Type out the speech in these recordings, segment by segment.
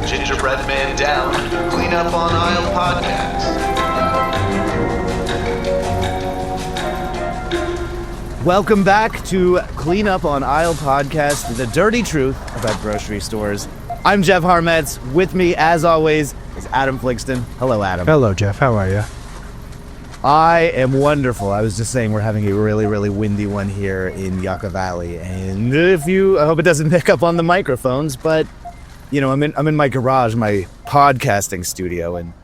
Gingerbread Man Down, Clean Up on Aisle podcast. Welcome back to Clean Up on Aisle podcast, the dirty truth about grocery stores. I'm Jef Harmatz. With me, as always, is Adam Fligsten. Hello, Adam. Hello, Jef. How are you? I am wonderful. I was just saying we're having a really, really windy one here in Yucca Valley, and I hope it doesn't pick up on the microphones, but you know, I'm in my garage, my podcasting studio, and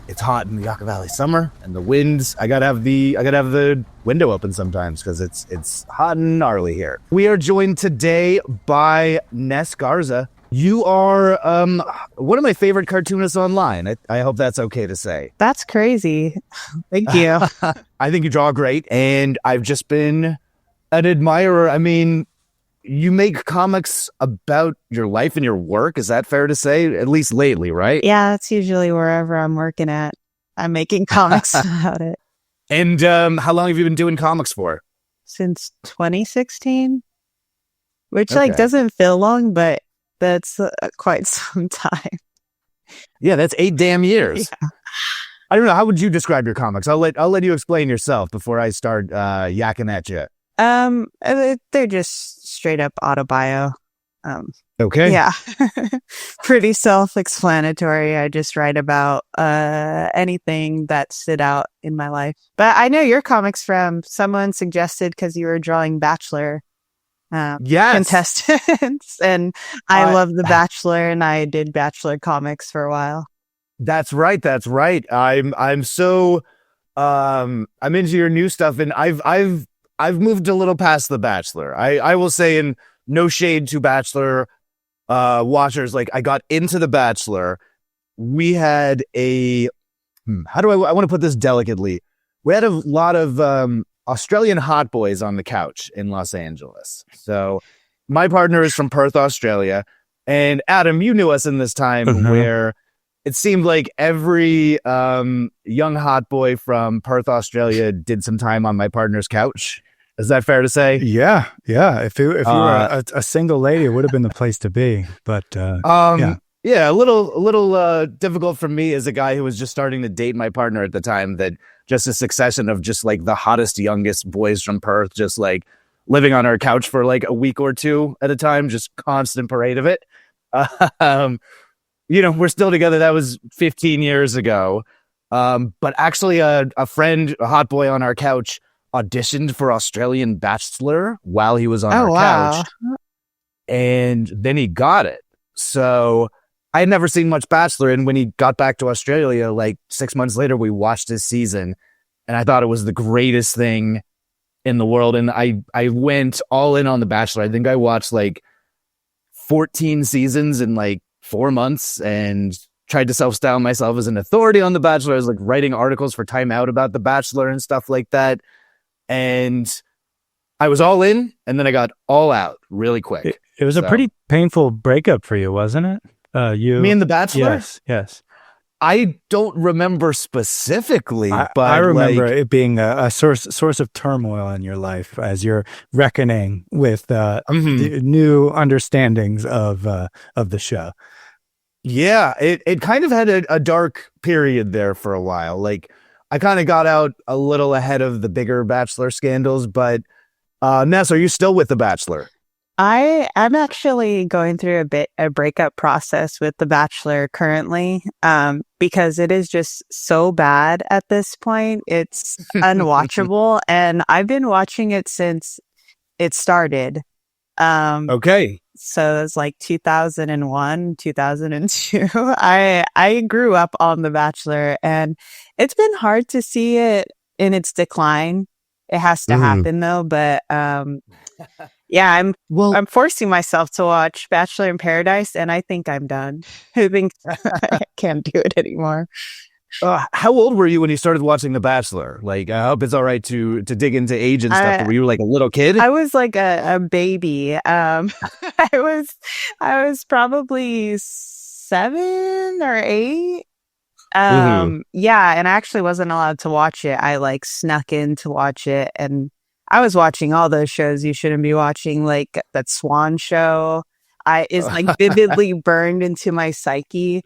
it's hot in the Yucca Valley summer, and the winds. I gotta have the window open sometimes because it's hot and gnarly here. We are joined today by Ness Garza. You are one of my favorite cartoonists online. I hope that's okay to say. That's crazy. Thank you. I think you draw great, and I've just been an admirer. I mean, you make comics about your life and your work. Is that fair to say? At least lately, right? Yeah, that's usually wherever I'm working at. I'm making comics about it. And how long have you been doing comics for? Since 2016, which Okay. doesn't feel long, but that's quite some time. Yeah, that's 8 damn years. Yeah. I don't know. How would you describe your comics? I'll let you explain yourself before I start yakking at you. They're just straight up autobio. Okay. Yeah, pretty self-explanatory. I just write about anything that stood out in my life. But I know your comics from someone suggested because you were drawing Bachelor Yes. contestants, and I love The Bachelor, and I did Bachelor comics for a while. That's right. I'm so I'm into your new stuff, and I've moved a little past The Bachelor. I will say, in no shade to Bachelor watchers, like I got into The Bachelor. We had I want to put this delicately. We had a lot of Australian hot boys on the couch in Los Angeles. So my partner is from Perth, Australia, and Adam, you knew us in this time where it seemed like every young hot boy from Perth, Australia did some time on my partner's couch. Is that fair to say? Yeah. If you were a single lady, it would have been the place to be. But yeah, a little difficult for me as a guy who was just starting to date my partner at the time. That just a succession of just like the hottest, youngest boys from Perth, just like living on our couch for like a week or two at a time, just constant parade of it. You know, we're still together. That was 15 years ago. But actually, a friend, a hot boy on our couch, auditioned for Australian Bachelor while he was on our couch, and then he got it. So I had never seen much Bachelor, and when he got back to Australia, like 6 months later, we watched his season, and I thought it was the greatest thing in the world. And I went all in on The Bachelor. I think I watched like 14 seasons in like 4 months, and tried to self-style myself as an authority on The Bachelor. I was like writing articles for Time Out about The Bachelor and stuff like that. And I was all in, and then I got all out really quick. it was a pretty painful breakup for you, wasn't it? Me and The Bachelor? Yes. I don't remember specifically, but I remember it being a source of turmoil in your life as you're reckoning with the new understandings of the show. Yeah, it kind of had a dark period there for a while. Like, I kind of got out a little ahead of the bigger Bachelor scandals, but Ness, are you still with The Bachelor? I'm actually going through a breakup process with The Bachelor currently, because it is just so bad at this point. It's unwatchable, and I've been watching it since it started. Okay. So it's like 2001, 2002. I grew up on The Bachelor, and it's been hard to see it in its decline. It has to happen though, but yeah, I'm forcing myself to watch Bachelor in Paradise, and I think I'm done. I think I can't do it anymore. How old were you when you started watching The Bachelor? Like, I hope it's all right to dig into age and stuff. But were you like a little kid? I was like a baby. I was probably 7 or 8. Yeah, and I actually wasn't allowed to watch it. I like snuck in to watch it, and I was watching all those shows you shouldn't be watching, like that Swan show. is like vividly burned into my psyche.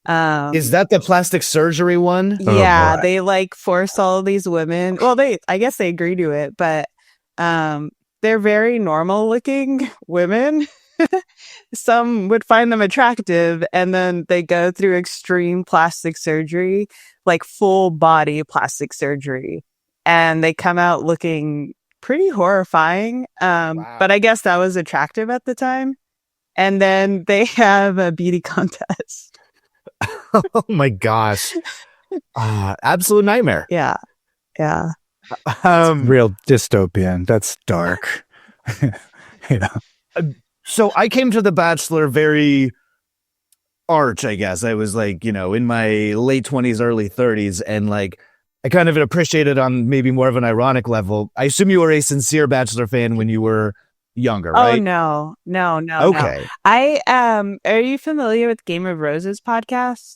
Is that the plastic surgery one? Yeah, they like force all these women. Well, I guess they agree to it, but they're very normal looking women. Some would find them attractive, and then they go through extreme plastic surgery, like full body plastic surgery, and they come out looking pretty horrifying. Wow. But I guess that was attractive at the time. And then they have a beauty contest. Oh my gosh. Absolute nightmare. Yeah. Real dystopian. That's dark. So I came to The Bachelor very arch, I guess. I was like, in my late 20s, early 30s, and like I kind of appreciated on maybe more of an ironic level. I assume you were a sincere Bachelor fan when you were younger, right? Oh no. Okay. Are you familiar with Game of Roses podcast?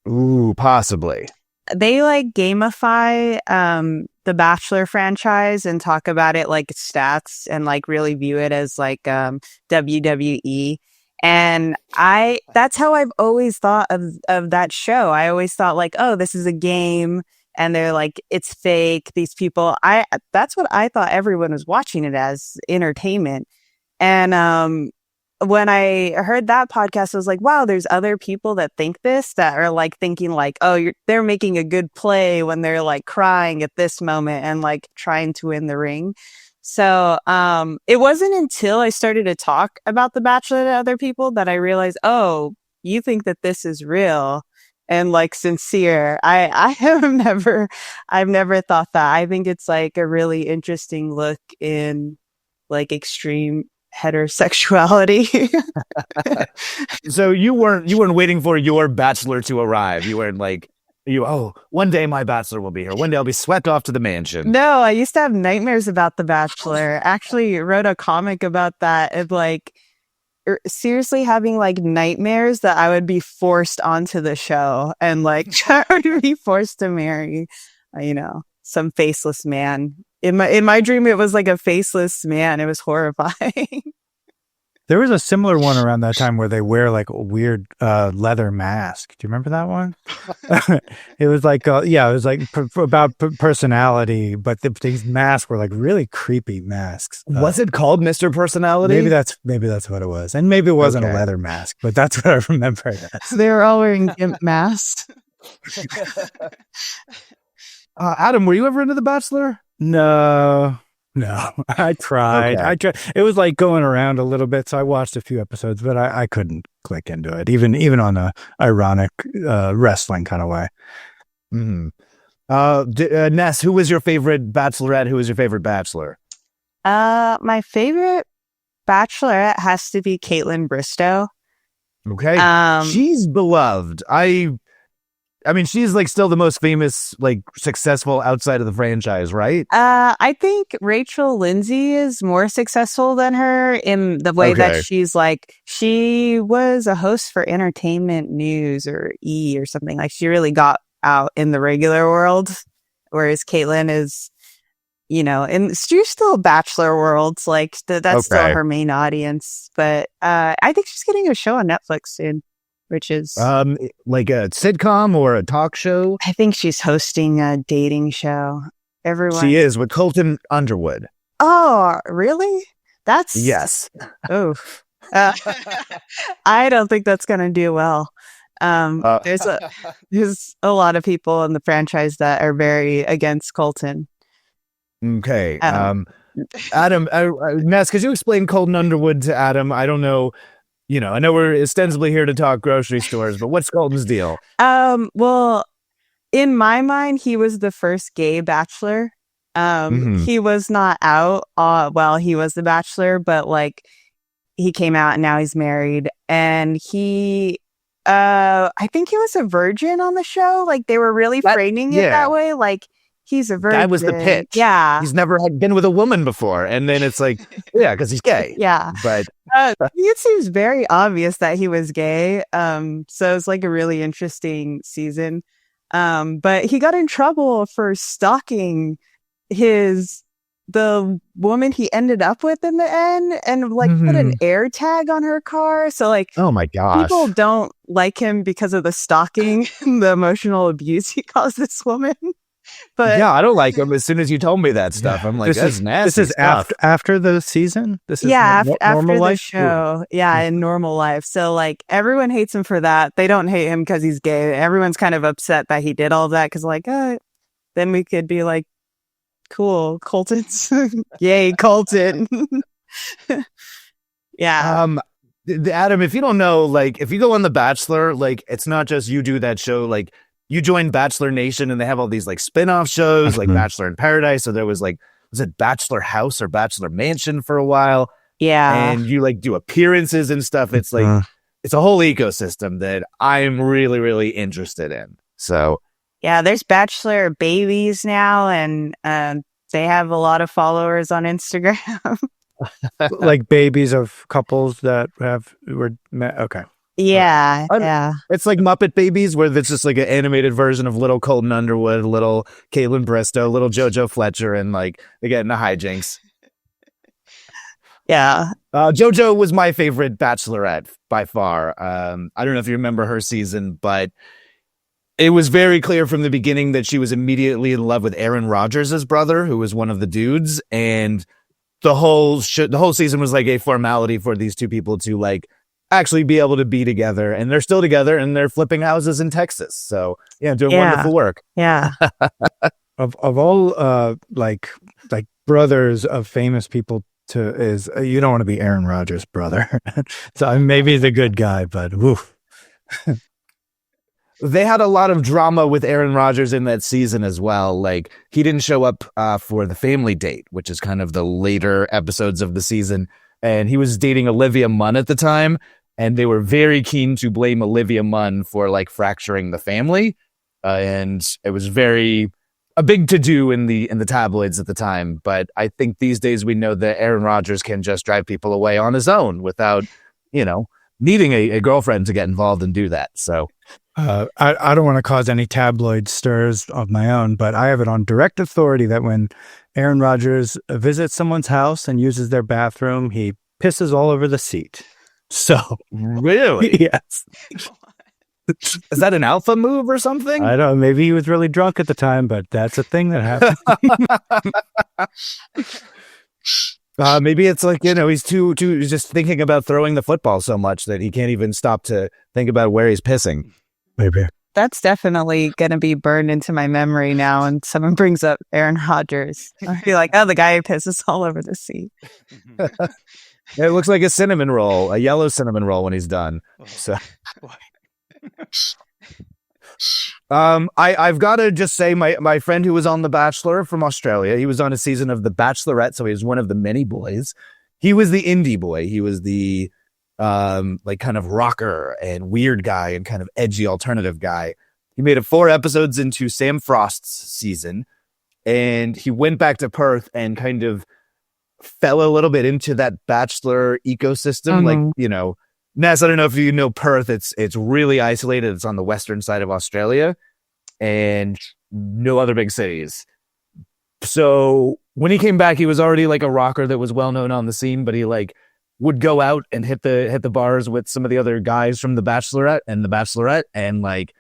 Ooh, possibly. They like gamify the Bachelor franchise and talk about it like stats and like really view it as like WWE. And that's how I've always thought of that show. I always thought like, oh, this is a game and they're like, it's fake. These people, that's what I thought everyone was watching it as, entertainment. And when I heard that podcast, I was like, wow, there's other people that think this, that are like thinking like, oh, they're making a good play when they're like crying at this moment and like trying to win the ring. So it wasn't until I started to talk about The Bachelor to other people that I realized, oh, you think that this is real and like sincere. I've never thought that. I think it's like a really interesting look in like extreme heterosexuality. So you weren't waiting for your Bachelor to arrive. You weren't like, one day my Bachelor will be here. One day I'll be swept off to the mansion. No, I used to have nightmares about The Bachelor. Actually wrote a comic about that, of like seriously having like nightmares that I would be forced onto the show and like I would be forced to marry, some faceless man. In my dream, it was like a faceless man. It was horrifying. There was a similar one around that time where they wear like a weird leather mask. Do you remember that one? It was like, it was like about personality, but these masks were like really creepy masks. Was it called Mr. Personality? Maybe that's what it was, and maybe it wasn't a leather mask, but that's what I remember it as. They were all wearing gimp masks. Adam, were you ever into The Bachelor? No, I tried. Okay. It was like going around a little bit, so I watched a few episodes, but I couldn't click into it, even on a ironic wrestling kind of way. Mm-hmm. Ness, who was your favorite Bachelorette? Who was your favorite Bachelor? My favorite Bachelorette has to be Caitlin Bristow. Okay, she's beloved. I mean, she's like still the most famous, like successful outside of the franchise, right? I think Rachel Lindsay is more successful than her in the way that she's like, she was a host for Entertainment News or E or something. Like she really got out in the regular world, whereas Caitlin is, she's still Bachelor worlds. Like that's still her main audience. But I think she's getting a show on Netflix soon. Which is like a sitcom or a talk show. I think she's hosting a dating show. She is with Colton Underwood. Oh, really? Yes. Oh, I don't think that's gonna do well. There's a lot of people in the franchise that are very against Colton. Okay. Adam, Ness, could you explain Colton Underwood to Adam? I don't know. I know we're ostensibly here to talk grocery stores, but what's Colton's deal? Well, in my mind, he was the first gay Bachelor. He was not out while he was the Bachelor, but like he came out and now he's married. And he, I think he was a virgin on the show. Like they were really framing it that way. Like he's a virgin. That was the pitch. Yeah. He's never been with a woman before. And then it's like, because he's gay. Yeah. But it seems very obvious that he was gay. So it's like a really interesting season. But he got in trouble for stalking his the woman he ended up with in the end and like put an air tag on her car. So like, oh my gosh, people don't like him because of the stalking and the emotional abuse he caused this woman. But yeah, I don't like him. As soon as you told me that stuff, I'm like, that's nasty. This is stuff. after the season. This is after normal life? the show. Ooh. Yeah, in normal life. So like everyone hates him for that. They don't hate him because he's gay. Everyone's kind of upset that he did all that because like, then we could be like, cool, Colton's yay, Colton. Yeah. Adam, if you don't know, like, if you go on The Bachelor, like, it's not just you do that show, like, you join Bachelor Nation and they have all these like spin-off shows like Bachelor in Paradise. So there was like, was it Bachelor House or Bachelor Mansion for a while? Yeah. And you like do appearances and stuff. It's like, it's a whole ecosystem that I'm really, really interested in. So yeah, there's Bachelor babies now and they have a lot of followers on Instagram. Like babies of couples that were met. Okay. Yeah, yeah. It's like Muppet Babies, where it's just like an animated version of little Colton Underwood, little Caitlin Bristow, little JoJo Fletcher, and like they get into hijinks. Yeah. JoJo was my favorite Bachelorette by far. I don't know if you remember her season, but it was very clear from the beginning that she was immediately in love with Aaron Rodgers' brother, who was one of the dudes, and the whole season was like a formality for these two people to like actually be able to be together, and they're still together and they're flipping houses in Texas. So yeah, doing wonderful work. Yeah. of all like brothers of famous people you don't want to be Aaron Rodgers' brother. So maybe he's a good guy, but woof. They had a lot of drama with Aaron Rodgers in that season as well. Like he didn't show up for the family date, which is kind of the later episodes of the season. And he was dating Olivia Munn at the time, and they were very keen to blame Olivia Munn for like fracturing the family. And it was a big to-do in the tabloids at the time. But I think these days we know that Aaron Rodgers can just drive people away on his own without, needing a girlfriend to get involved and do that. So I don't want to cause any tabloid stirs of my own, but I have it on direct authority that when Aaron Rodgers visits someone's house and uses their bathroom, he pisses all over the seat. So really? Yes. Is that an alpha move or something? I don't know. Maybe he was really drunk at the time, but that's a thing that happens. Maybe it's like, he's he's just thinking about throwing the football so much that he can't even stop to think about where he's pissing. Maybe. That's definitely going to be burned into my memory now. And someone brings up Aaron Rodgers. I'll be like, oh, the guy who pisses all over the seat. It looks like a cinnamon roll, a yellow cinnamon roll when he's done. So, I've got to just say my friend who was on The Bachelor from Australia, he was on a season of The Bachelorette, so he was one of the many boys. He was the indie boy. He was the like kind of rocker and weird guy and kind of edgy alternative guy. He made it 4 episodes into Sam Frost's season, and he went back to Perth and kind of fell a little bit into that Bachelor ecosystem. Like, Ness, I don't know if you know Perth. It's really isolated. It's on the western side of Australia and no other big cities. So when he came back, he was already like a rocker that was well known on the scene, but he like would go out and hit the bars with some of the other guys from The Bachelorette and The Bachelorette, and like,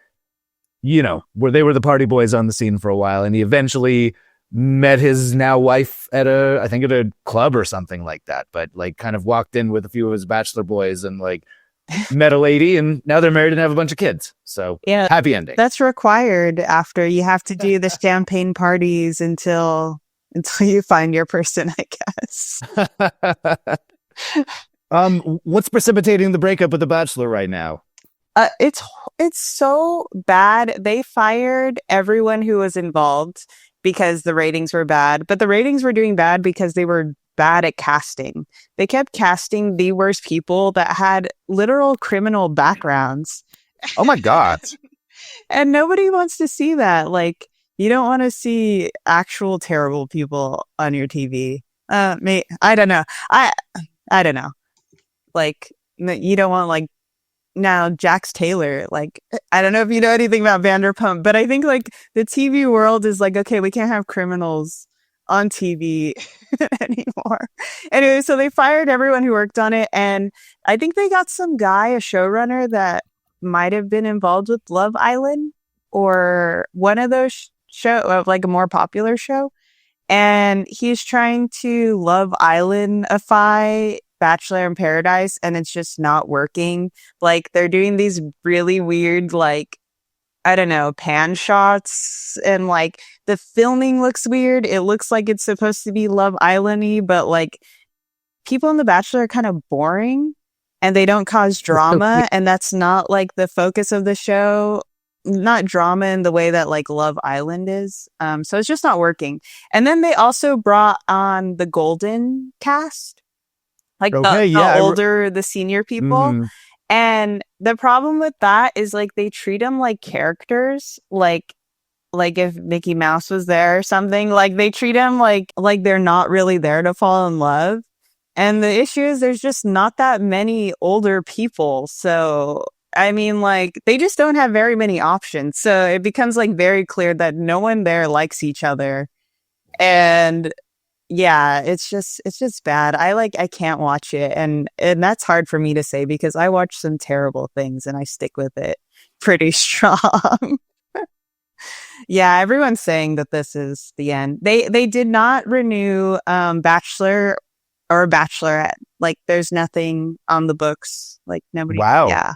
where they were the party boys on the scene for a while. And he eventually met his now wife at a club or something like that, but like kind of walked in with a few of his Bachelor boys and like met a lady, and now they're married and have a bunch of kids. So yeah, happy ending. That's required after you have to do the champagne parties until you find your person, I guess. What's precipitating the breakup with The Bachelor right now? It's so bad. They fired everyone who was involved because the ratings were bad, but the ratings were doing bad because they were bad at casting. They kept casting the worst people that had literal criminal backgrounds. Oh my God. And nobody wants to see that. Like, you don't want to see actual terrible people on your TV. I don't know. I don't know. Like, you don't want like, now Jax Taylor, like, I don't know if you know anything about Vanderpump, but I think like the TV world is like, okay, we can't have criminals on TV anymore. Anyway, so they fired everyone who worked on it, and I think they got some guy, a showrunner that might have been involved with Love Island or one of those like a more popular show, and he's trying to Love Island-ify Bachelor in Paradise, and it's just not working. Like, they're doing these really weird, like, I don't know, pan shots, and like the filming looks weird. It looks like it's supposed to be Love Island-y, but like people in The Bachelor are kind of boring and they don't cause drama. And that's not like the focus of the show, not drama in the way that like Love Island is. So it's just not working. And then they also brought on the Golden cast, like the senior people. Mm-hmm. And the problem with that is like they treat them like characters, like if Mickey Mouse was there or something. Like they treat them like they're not really there to fall in love. And the issue is there's just not that many older people. So I mean, like they just don't have very many options. So it becomes like very clear that no one there likes each other. And yeah, it's just bad. I can't watch it, and that's hard for me to say because I watch some terrible things and I stick with it pretty strong. Yeah, everyone's saying that this is the end. They did not renew Bachelor or Bachelorette. Like there's nothing on the books. Like nobody. Wow. Yeah.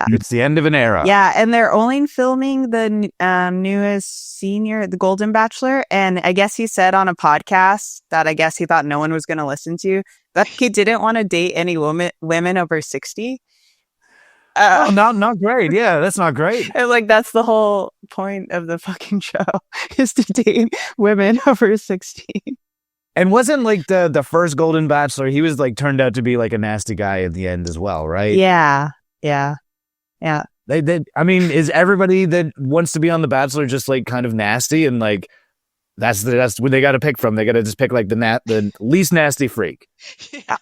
It's the end of an era. Yeah, and they're only filming the newest senior, the Golden Bachelor, and I guess he said on a podcast that I guess he thought no one was going to listen to, that he didn't want to date any women over 60. Not great. Yeah, that's not great. And like that's the whole point of the fucking show is to date women over 60. And wasn't like the first Golden Bachelor, he was like turned out to be like a nasty guy at the end as well, right? Yeah. I mean, is everybody that wants to be on The Bachelor just like kind of nasty and like that's what they got to pick from? They got to just pick like the least nasty freak. Yeah,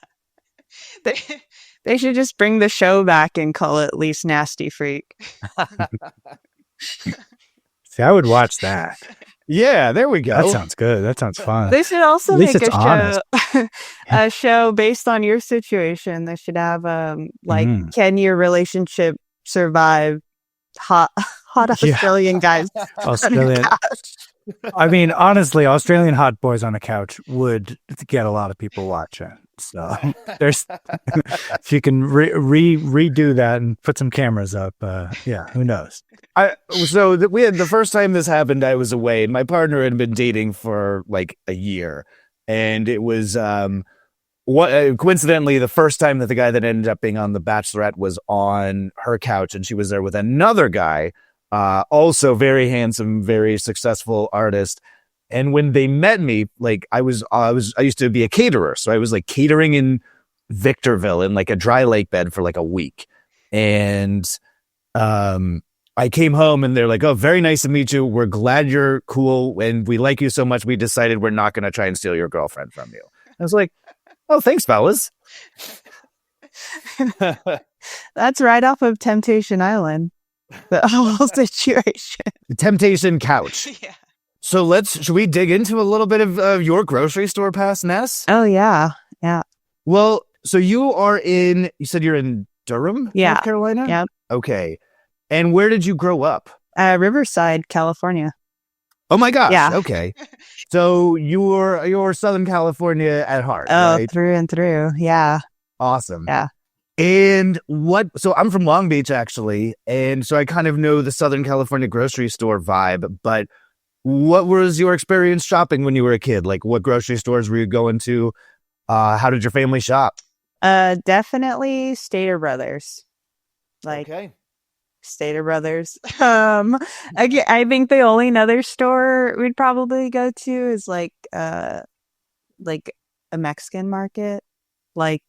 they should just bring the show back and call it Least Nasty Freak. See, I would watch that. Yeah, there we go. That sounds good. That sounds fun. They should also make a show based on your situation. They should have can your relationship survive hot Australian guys? Australian. I mean, honestly, Australian hot boys on a couch would get a lot of people watching. So there's, if you can redo that and put some cameras up, who knows? We had the first time this happened, I was away, and my partner had been dating for like a year, and it was coincidentally the first time that the guy that ended up being on The Bachelorette was on her couch, and she was there with another guy, also very handsome, very successful artist. And when they met me, like I used to be a caterer, so I was like catering in Victorville in like a dry lake bed for like a week, and I came home and they're like, "Oh, very nice to meet you. We're glad you're cool, and we like you so much. We decided we're not going to try and steal your girlfriend from you." I was like, "Oh, thanks, fellas." That's right off of Temptation Island. The whole situation. The Temptation couch. Yeah. So should we dig into a little bit of your grocery store past, Ness? Oh, yeah. Yeah. Well, so you said you're in Durham, North Carolina? Yeah. Okay. And where did you grow up? Riverside, California. Oh my gosh. Yeah. Okay. So you're Southern California at heart, right? Through and through. Yeah. Awesome. Yeah. And so I'm from Long Beach actually. And so I kind of know the Southern California grocery store vibe, but what was your experience shopping when you were a kid? Like what grocery stores were you going to? How did your family shop? Definitely Stater Brothers. Okay. Stater Brothers. I think the only other store we'd probably go to is like a Mexican market, like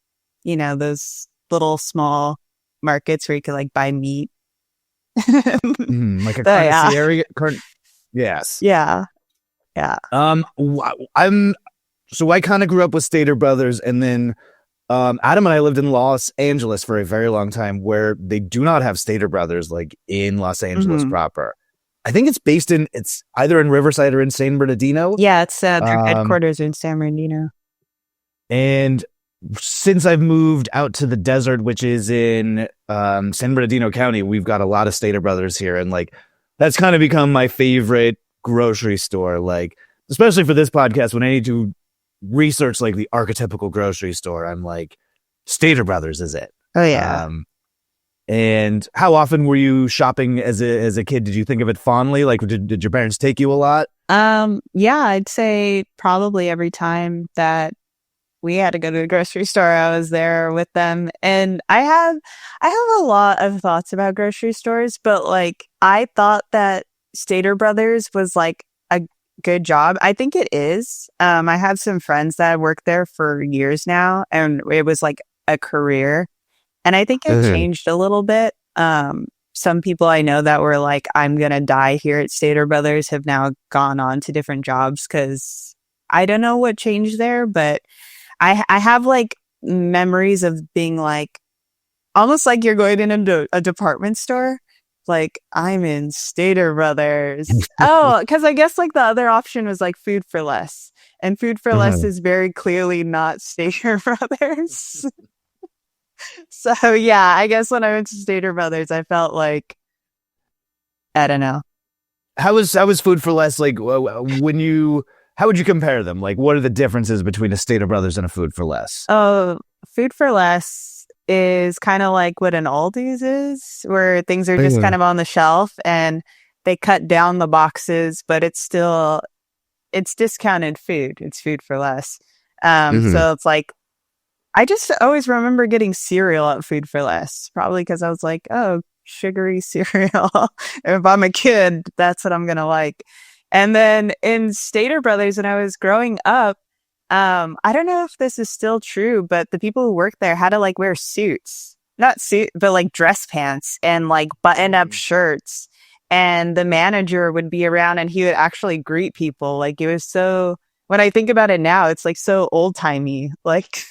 those little small markets where you could like buy meat, like a carniceria. Yes. Yeah. So I kind of grew up with Stater Brothers, and then Adam and I lived in Los Angeles for a very long time, where they do not have Stater Brothers like in Los Angeles proper. I think it's either in Riverside or in San Bernardino. Yeah, it's their headquarters in San Bernardino. And since I've moved out to the desert, which is in San Bernardino County, we've got a lot of Stater Brothers here. And like, that's kind of become my favorite grocery store. Like, especially for this podcast, when I need to research like the archetypical grocery store, I'm like, Stater Brothers is it. Oh, yeah. And how often were you shopping as a kid? Did you think of it fondly? Like, did your parents take you a lot? Yeah, I'd say probably every time that we had to go to the grocery store, I was there with them. And I have a lot of thoughts about grocery stores, but like, I thought that Stater Brothers was like a good job. I think it is. I have some friends that have worked there for years now, and it was like a career. And I think it changed a little bit. Some people I know that were like, I'm going to die here at Stater Brothers have now gone on to different jobs because I don't know what changed there, but I have like memories of being like, almost like you're going into a department store. Like, I'm in Stater Brothers. Oh, because I guess like the other option was like Food for Less. And Food for Less is very clearly not Stater Brothers. So yeah, I guess when I went to Stater Brothers, I felt like, I don't know. How was Food for Less? Like, how would you compare them? Like, what are the differences between a Stater Brothers and a Food for Less? Oh, Food for Less is kind of like what an Aldi's is, where things are just kind of on the shelf and they cut down the boxes, but it's discounted food. It's Food for Less. So it's like, I just always remember getting cereal at Food for Less, probably because I was like, oh, sugary cereal. If I'm a kid, that's what I'm going to like. And then in Stater Brothers, when I was growing up, I don't know if this is still true, but the people who worked there had to like wear suits, not suit, but like dress pants and like button up shirts. And the manager would be around and he would actually greet people. Like, it was so, when I think about it now, it's like so old timey. Like,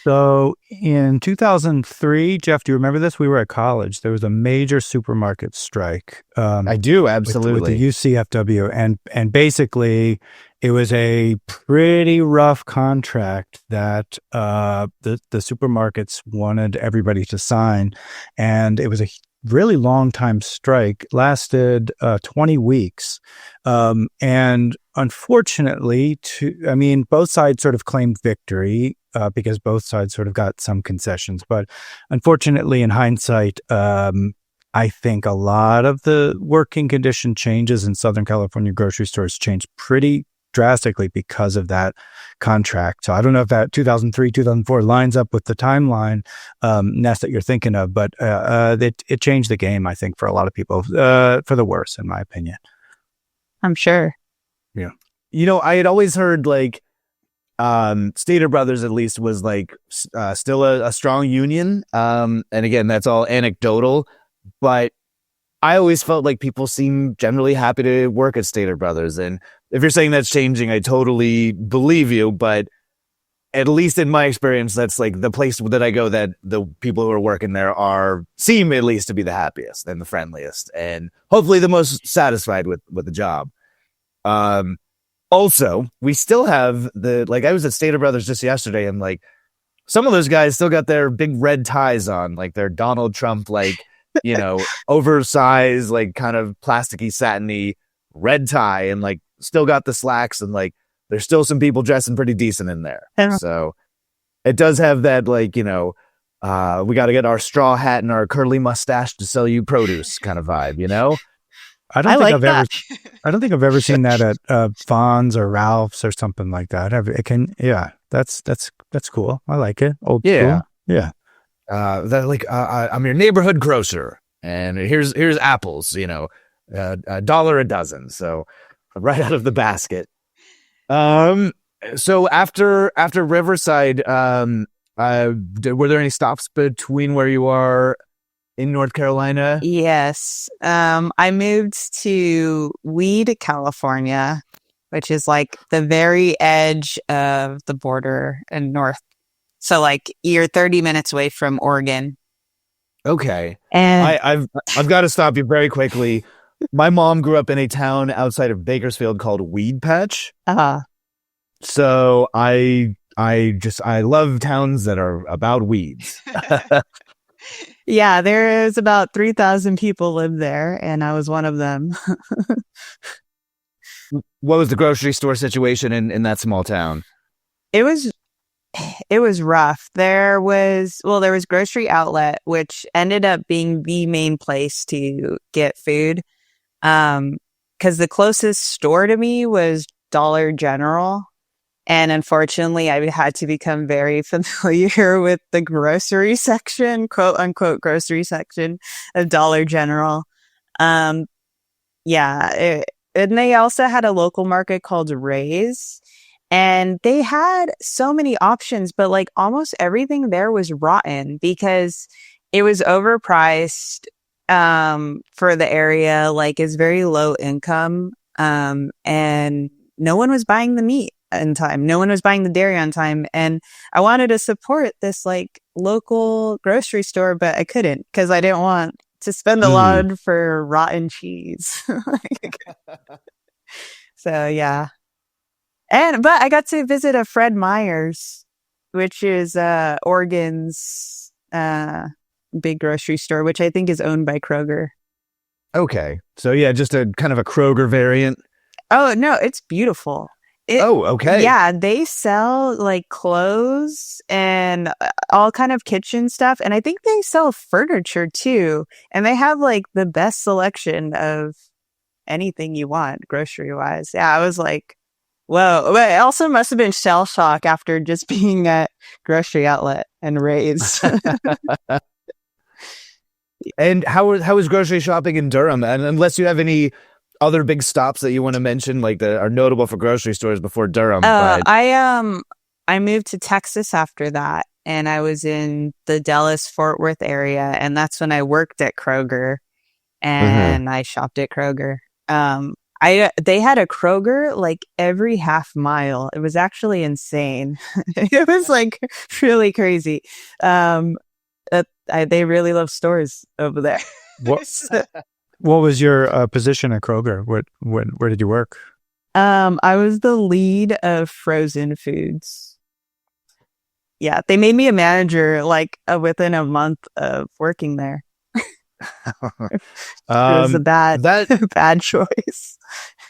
So in 2003, Jef, do you remember this? We were at college. There was a major supermarket strike. I do, absolutely. With the UCFW. And basically, it was a pretty rough contract that the supermarkets wanted everybody to sign. And it was a really long time strike, lasted 20 weeks. And unfortunately, both sides sort of claimed victory. Because both sides sort of got some concessions. But unfortunately, in hindsight, I think a lot of the working condition changes in Southern California grocery stores changed pretty drastically because of that contract. So I don't know if that 2003, 2004 lines up with the timeline, Ness, that you're thinking of, but it changed the game, I think, for a lot of people, for the worse, in my opinion. I'm sure. Yeah. You know, I had always heard like, Stater Brothers at least was like still a strong union. And again, that's all anecdotal, but I always felt like people seem generally happy to work at Stater Brothers. And if you're saying that's changing, I totally believe you, but at least in my experience, that's like the place that I go that the people who are working there seem at least to be the happiest and the friendliest and hopefully the most satisfied with the job. Also, we still have I was at Stater Brothers just yesterday and like some of those guys still got their big red ties on, like their Donald Trump, like, you know, oversized, like kind of plasticky, satiny red tie and like still got the slacks and like there's still some people dressing pretty decent in there. So it does have that like, you know, we got to get our straw hat and our curly mustache to sell you produce kind of vibe, you know? I don't think I've ever seen that at Vaughn's or Ralph's or something like that. That's cool. I like it. Old school. Yeah. I'm your neighborhood grocer, and here's apples. You know, $1 a dozen. So right out of the basket. So after Riverside, were there any stops between where you are in North Carolina? Yes. I moved to Weed, California, which is like the very edge of the border in North. So like you're 30 minutes away from Oregon. Okay. And I've got to stop you very quickly. My mom grew up in a town outside of Bakersfield called Weed Patch. So I love towns that are about weeds. Yeah, there is about 3,000 people live there, and I was one of them. What was the grocery store situation in that small town? It was rough. There was Grocery Outlet, which ended up being the main place to get food. Because the closest store to me was Dollar General. And unfortunately, I had to become very familiar with the grocery section, quote unquote, grocery section of Dollar General. And they also had a local market called Ray's, and they had so many options, but like almost everything there was rotten because it was overpriced, for the area, like is very low income. And no one was buying the meat in time. No one was buying the dairy on time. And I wanted to support this like local grocery store, but I couldn't because I didn't want to spend a lot for rotten cheese. So yeah. But I got to visit a Fred Meyer's, which is Oregon's big grocery store, which I think is owned by Kroger. Okay. So yeah, just a kind of a Kroger variant. Oh, no, it's beautiful. Okay. Yeah, they sell like clothes and all kind of kitchen stuff. And I think they sell furniture too. And they have like the best selection of anything you want grocery wise. Yeah, I was like, whoa. But it also must have been shell shock after just being at Grocery Outlet and Ray's. And how is grocery shopping in Durham? And unless you have any other big stops that you want to mention, like that are notable for grocery stores before Durham. I moved to Texas after that, and I was in the Dallas-Fort Worth area, and that's when I worked at Kroger, and I shopped at Kroger. They had a Kroger like every half mile. It was actually insane. It was like really crazy. They really love stores over there. What was your position at Kroger? Where did you work? I was the lead of frozen foods. Yeah, they made me a manager like within a month of working there. It was a bad choice.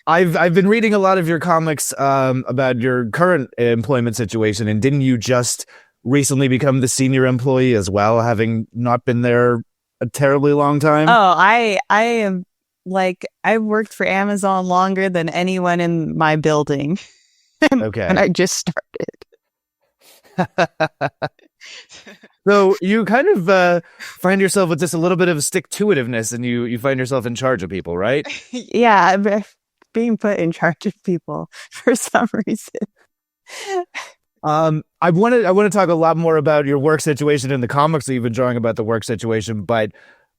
I've been reading a lot of your comics about your current employment situation, and didn't you just recently become the senior employee as well, having not been there a terribly long time? Oh, I am like, I've worked for Amazon longer than anyone in my building. Okay. And I just started. So you kind of find yourself with just a little bit of stick-to-itiveness, and you find yourself in charge of people, right? Yeah, I'm being put in charge of people for some reason. I want to talk a lot more about your work situation in the comics that you've been drawing about the work situation, but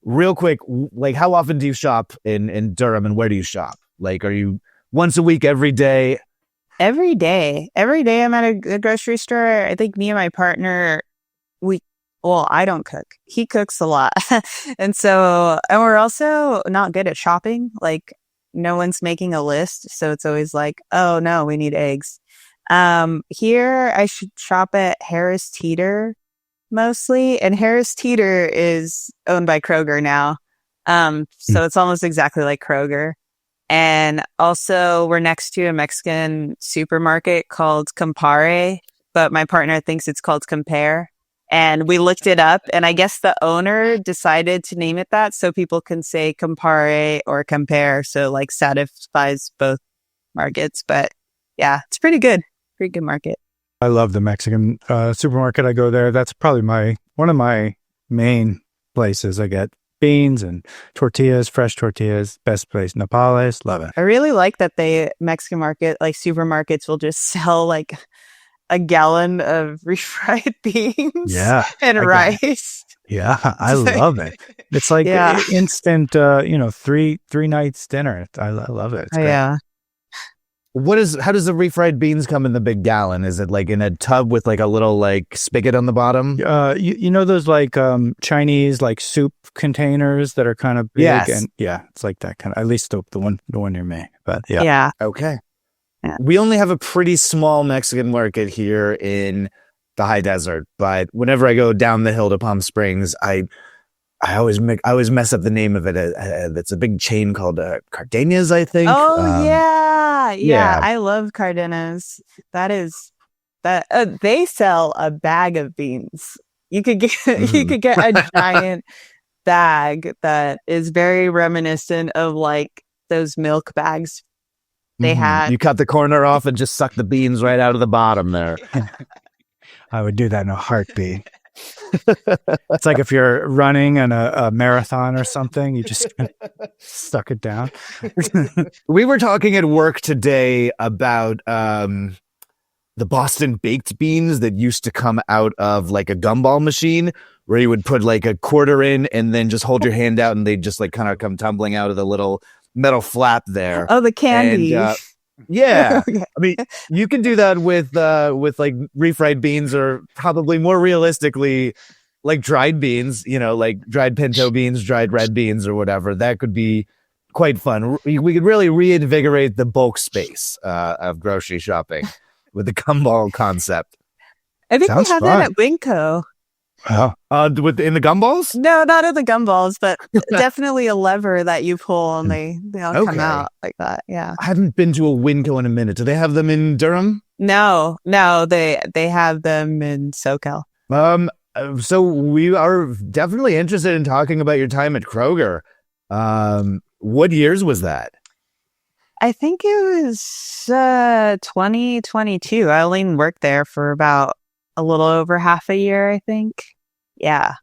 real quick, like how often do you shop in Durham, and where do you shop? Like, are you once a week, every day? Every day I'm at a grocery store. I think me and my partner, I don't cook. He cooks a lot. And we're also not good at shopping. Like no one's making a list. So it's always like, oh no, we need eggs. Here I should shop at Harris Teeter mostly. And Harris Teeter is owned by Kroger now. So it's almost exactly like Kroger. And also we're next to a Mexican supermarket called Compare, but my partner thinks it's called Compare. And we looked it up, and I guess the owner decided to name it that so people can say Compare or Compare. So like satisfies both markets. But yeah, it's pretty good. Pretty good market. I love the Mexican supermarket. I go there. That's probably one of my main places. I get beans and tortillas, fresh tortillas. Best place. Nopales. Love it. I really like that Mexican market, like supermarkets will just sell like a gallon of refried beans and rice. Yeah, I love it. It's like instant, 3 nights dinner. I love it. It's great. Yeah. How does the refried beans come in the big gallon? Is it like in a tub with like a little like spigot on the bottom? You know those like Chinese like soup containers that are kind of big? Yes. And yeah, it's like that kind of, at least the one near me. But yeah. Yeah. Okay. Yeah. We only have a pretty small Mexican market here in the high desert, but whenever I go down the hill to Palm Springs, I always mess up the name of it. It's a big chain called Cardenas, I think. Oh yeah. I love Cardenas. They sell a bag of beans. You could get you could get a giant bag that is very reminiscent of like those milk bags they had. You cut the corner off and just suck the beans right out of the bottom there. I would do that in a heartbeat. It's like if you're running in a marathon or something, you just suck it down. We were talking at work today about the Boston baked beans that used to come out of like a gumball machine where you would put like a quarter in and then just hold your hand out and they'd just like kind of come tumbling out of the little metal flap there. Oh, the candy. And, yeah. Okay. I mean, you can do that with like refried beans, or probably more realistically, like dried beans, like dried pinto beans, dried red beans or whatever. That could be quite fun. We could really reinvigorate the bulk space of grocery shopping with the gumball concept. I think Sounds we have fun. that at Winco. Oh, In the gumballs? No, not in the gumballs, but definitely a lever that you pull and they all come Okay. out like that. Yeah. I haven't been to a Winco in a minute. Do they have them in Durham? No, they have them in SoCal. So we are definitely interested in talking about your time at Kroger. What years was that? I think it was 2022. I only worked there for about a little over half a year, I think. Yeah.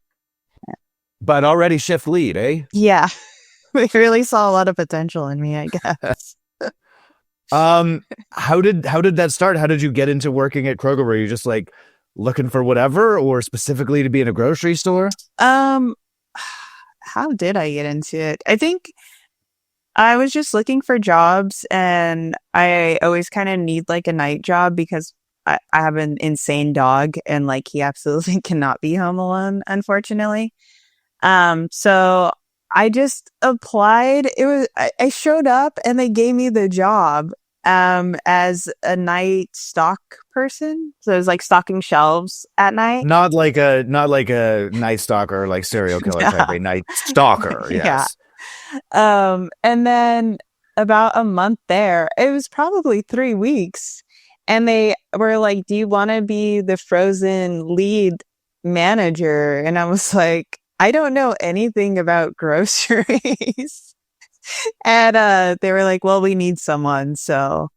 But already shift lead, eh? Yeah. They really saw a lot of potential in me, I guess. How did that start? How did you get into working at Kroger? Were you just like looking for whatever, or specifically to be in a grocery store? How did I get into it? I think I was just looking for jobs, and I always kind of need like a night job because I have an insane dog, and like he absolutely cannot be home alone, unfortunately. So I just applied. I showed up and they gave me the job as a night stock person. So it was like stocking shelves at night. Not like a night stalker, like serial killer type, a night stalker. Yes. Yeah. And then about a month there, it was probably 3 weeks. And they were like, do you want to be the frozen lead manager? And I was like, I don't know anything about groceries. And they were like, well, we need someone. So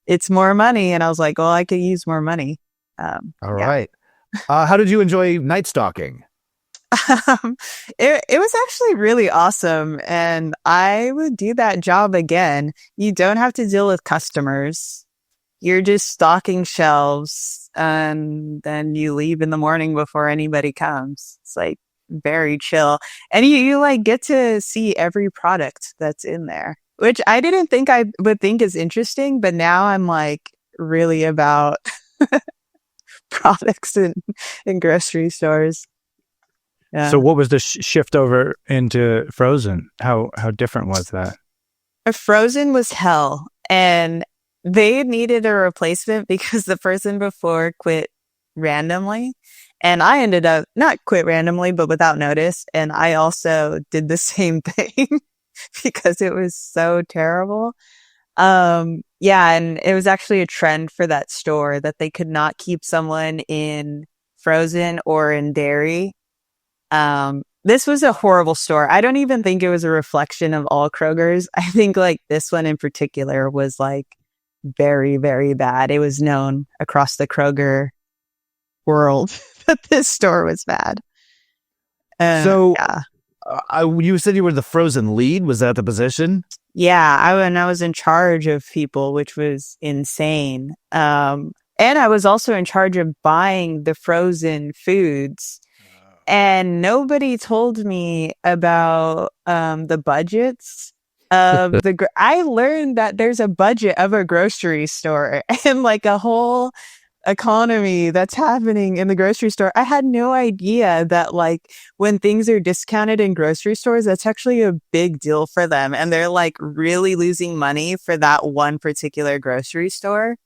it's more money. And I was like, well, I could use more money. All right. How did you enjoy night stalking? It was actually really awesome. And I would do that job again. You don't have to deal with customers. You're just stocking shelves, and then you leave in the morning before anybody comes. It's like very chill. And you like get to see every product that's in there, which I didn't think I would think is interesting, but now I'm like really about products in grocery stores. Yeah. So what was the shift over into frozen? How different was that? Frozen was hell, and they needed a replacement because the person before quit randomly, and I ended up not quit randomly, but without notice. And I also did the same thing because it was so terrible. Yeah. And it was actually a trend for that store that they could not keep someone in frozen or in dairy. This was a horrible store. I don't even think it was a reflection of all Kroger's. I think like this one in particular was like very, very bad. It was known across the Kroger world that this store was bad. So yeah. You said you were the frozen lead. Was that the position? Yeah, I was in charge of people, which was insane. And I was also in charge of buying the frozen foods. And nobody told me about the budgets. I learned that there's a budget of a grocery store and like a whole economy that's happening in the grocery store. I had no idea that like when things are discounted in grocery stores, that's actually a big deal for them. And they're like really losing money for that one particular grocery store.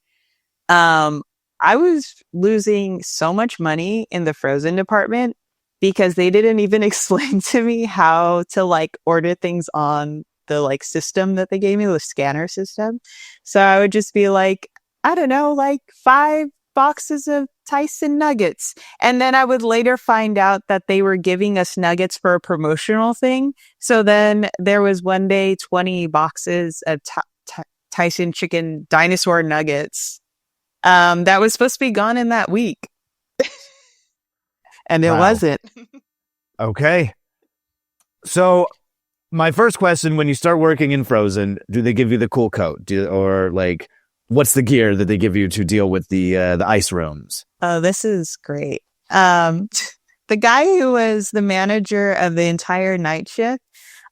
I was losing so much money in the frozen department because they didn't even explain to me how to like order things on the like system that they gave me, the scanner system. So I would just be like, I don't know, like 5 boxes of Tyson nuggets. And then I would later find out that they were giving us nuggets for a promotional thing. So then there was one day 20 boxes of Tyson chicken dinosaur nuggets. That was supposed to be gone in that week. And it wasn't. Okay. So my first question, when you start working in Frozen, do they give you the cool coat? Or like, what's the gear that they give you to deal with the ice rooms? Oh, this is great. The guy who was the manager of the entire night shift,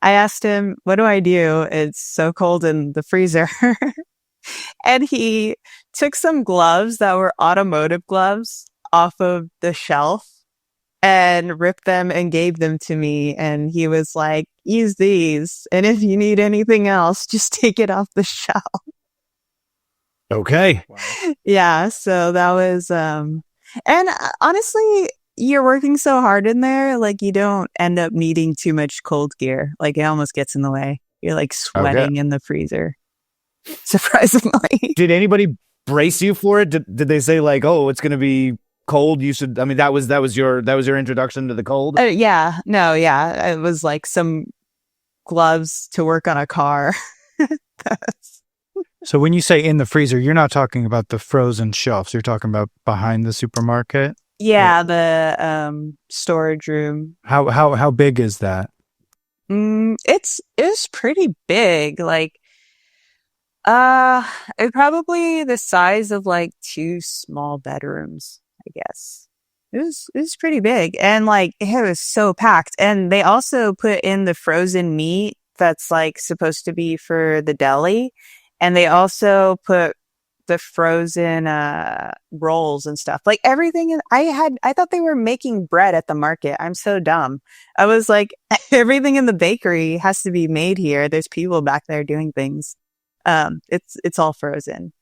I asked him, what do I do? It's so cold in the freezer. And he took some gloves that were automotive gloves off of the shelf and ripped them and gave them to me. And he was like, use these. And if you need anything else, just take it off the shelf. Okay. Wow. Yeah. So that was, and honestly, you're working so hard in there, like you don't end up needing too much cold gear. Like it almost gets in the way. You're like sweating in the freezer. Surprisingly. Did anybody brace you for it? Did they say like, oh, it's going to be cold? You should. I mean, that was your introduction to the cold. Yeah. No. Yeah. It was like some gloves to work on a car. So when you say in the freezer, you're not talking about the frozen shelves. You're talking about behind the supermarket. Yeah, the storage room. How big is that? It's pretty big. Like, it's probably the size of like 2 small bedrooms, I guess. It was pretty big, and like it was so packed. And they also put in the frozen meat that's like supposed to be for the deli, and they also put the frozen rolls and stuff. Like everything. I thought they were making bread at the market. I'm so dumb. I was like, everything in the bakery has to be made here. There's people back there doing things. It's all frozen.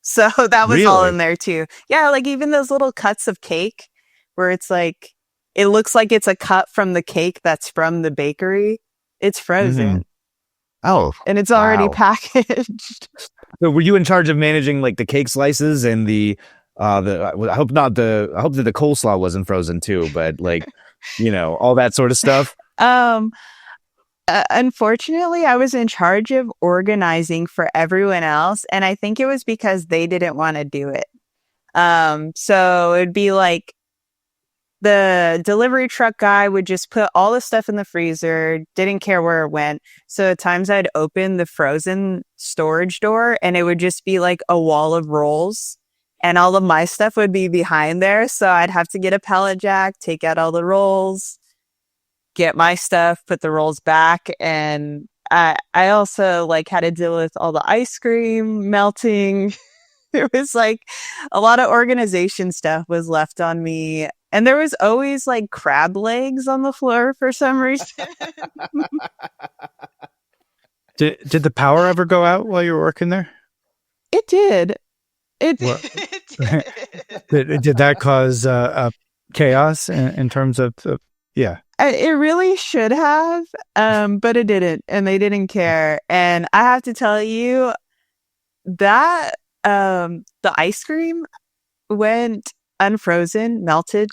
So that was all in there too. Yeah, like even those little cuts of cake where it's like it looks like it's a cut from the cake that's from the bakery. It's frozen. Mm-hmm. Oh, and it's already packaged. So were you in charge of managing like the cake slices and the I hope that the coleslaw wasn't frozen too, but like, you know, all that sort of stuff. Unfortunately, I was in charge of organizing for everyone else, and I think it was because they didn't want to do it. So it'd be like the delivery truck guy would just put all the stuff in the freezer, didn't care where it went. So at times I'd open the frozen storage door and it would just be like a wall of rolls, and all of my stuff would be behind there. So I'd have to get a pallet jack, take out all the rolls, get my stuff, put the rolls back. And I also like had to deal with all the ice cream melting. It was like a lot of organization stuff was left on me. And there was always like crab legs on the floor for some reason. Did the power ever go out while you were working there? It did. It did. Did that cause chaos in terms of yeah? It really should have, but it didn't, and they didn't care. And I have to tell you that the ice cream went unfrozen,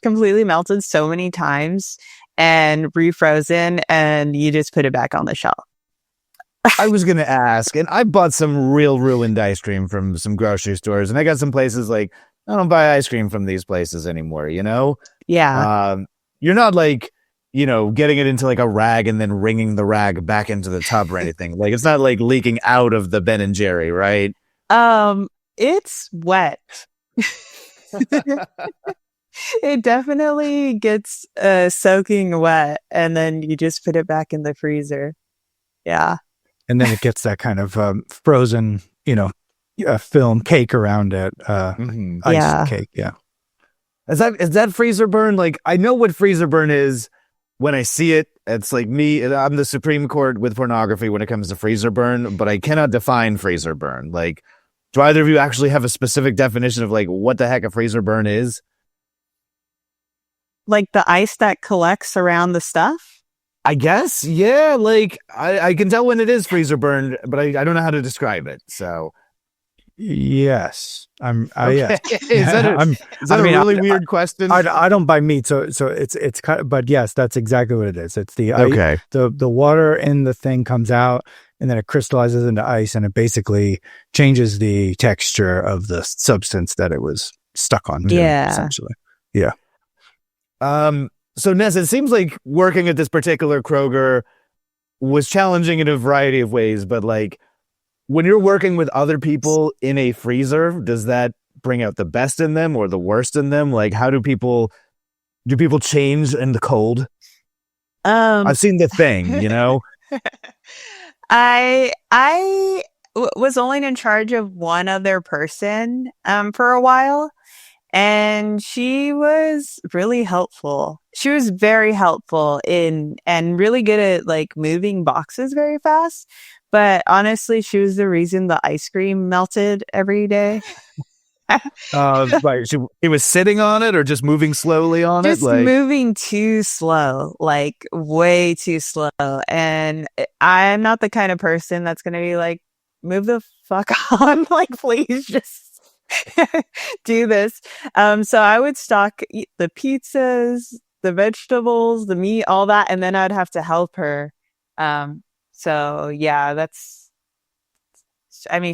completely melted so many times, and refrozen, and you just put it back on the shelf. I was going to ask, and I bought some real ruined ice cream from some grocery stores, and I got some places like, I don't buy ice cream from these places anymore, you know? Yeah. You're not like, you know, getting it into like a rag and then wringing the rag back into the tub or anything. Like, it's not like leaking out of the Ben and Jerry, right? It's wet. It definitely gets soaking wet, and then you just put it back in the freezer. Yeah. And then it gets that kind of frozen, film cake around it. Ice cake. Yeah. Is that freezer burn? Like, I know what freezer burn is when I see it. It's like me, I'm the Supreme Court with pornography when it comes to freezer burn, but I cannot define freezer burn. Like, do either of you actually have a specific definition of like what the heck a freezer burn is? Like the ice that collects around the stuff? I guess, yeah. Like, I can tell when it is freezer burned, but I don't know how to describe it. So, yes, okay. Is that a really weird question? I don't buy meat, so it's kind of, but yes, that's exactly what it is. It's the okay. The water in the thing comes out, and then it crystallizes into ice, and it basically changes the texture of the substance that it was stuck on. Essentially, yeah. So Ness, it seems like working at this particular Kroger was challenging in a variety of ways, but like when you're working with other people in a freezer, does that bring out the best in them or the worst in them? Like, how do people change in the cold? I've seen The Thing, I was only in charge of one other person for a while, and she was really helpful. She was very helpful and really good at like moving boxes very fast. But honestly, she was the reason the ice cream melted every day. Like he was sitting on it or just moving slowly on just it? Like moving too slow, like way too slow. And I'm not the kind of person that's going to be like, move the fuck on. Like, please just do this. So I would stock the pizzas, the vegetables, the meat, all that. And then I'd have to help her. So yeah,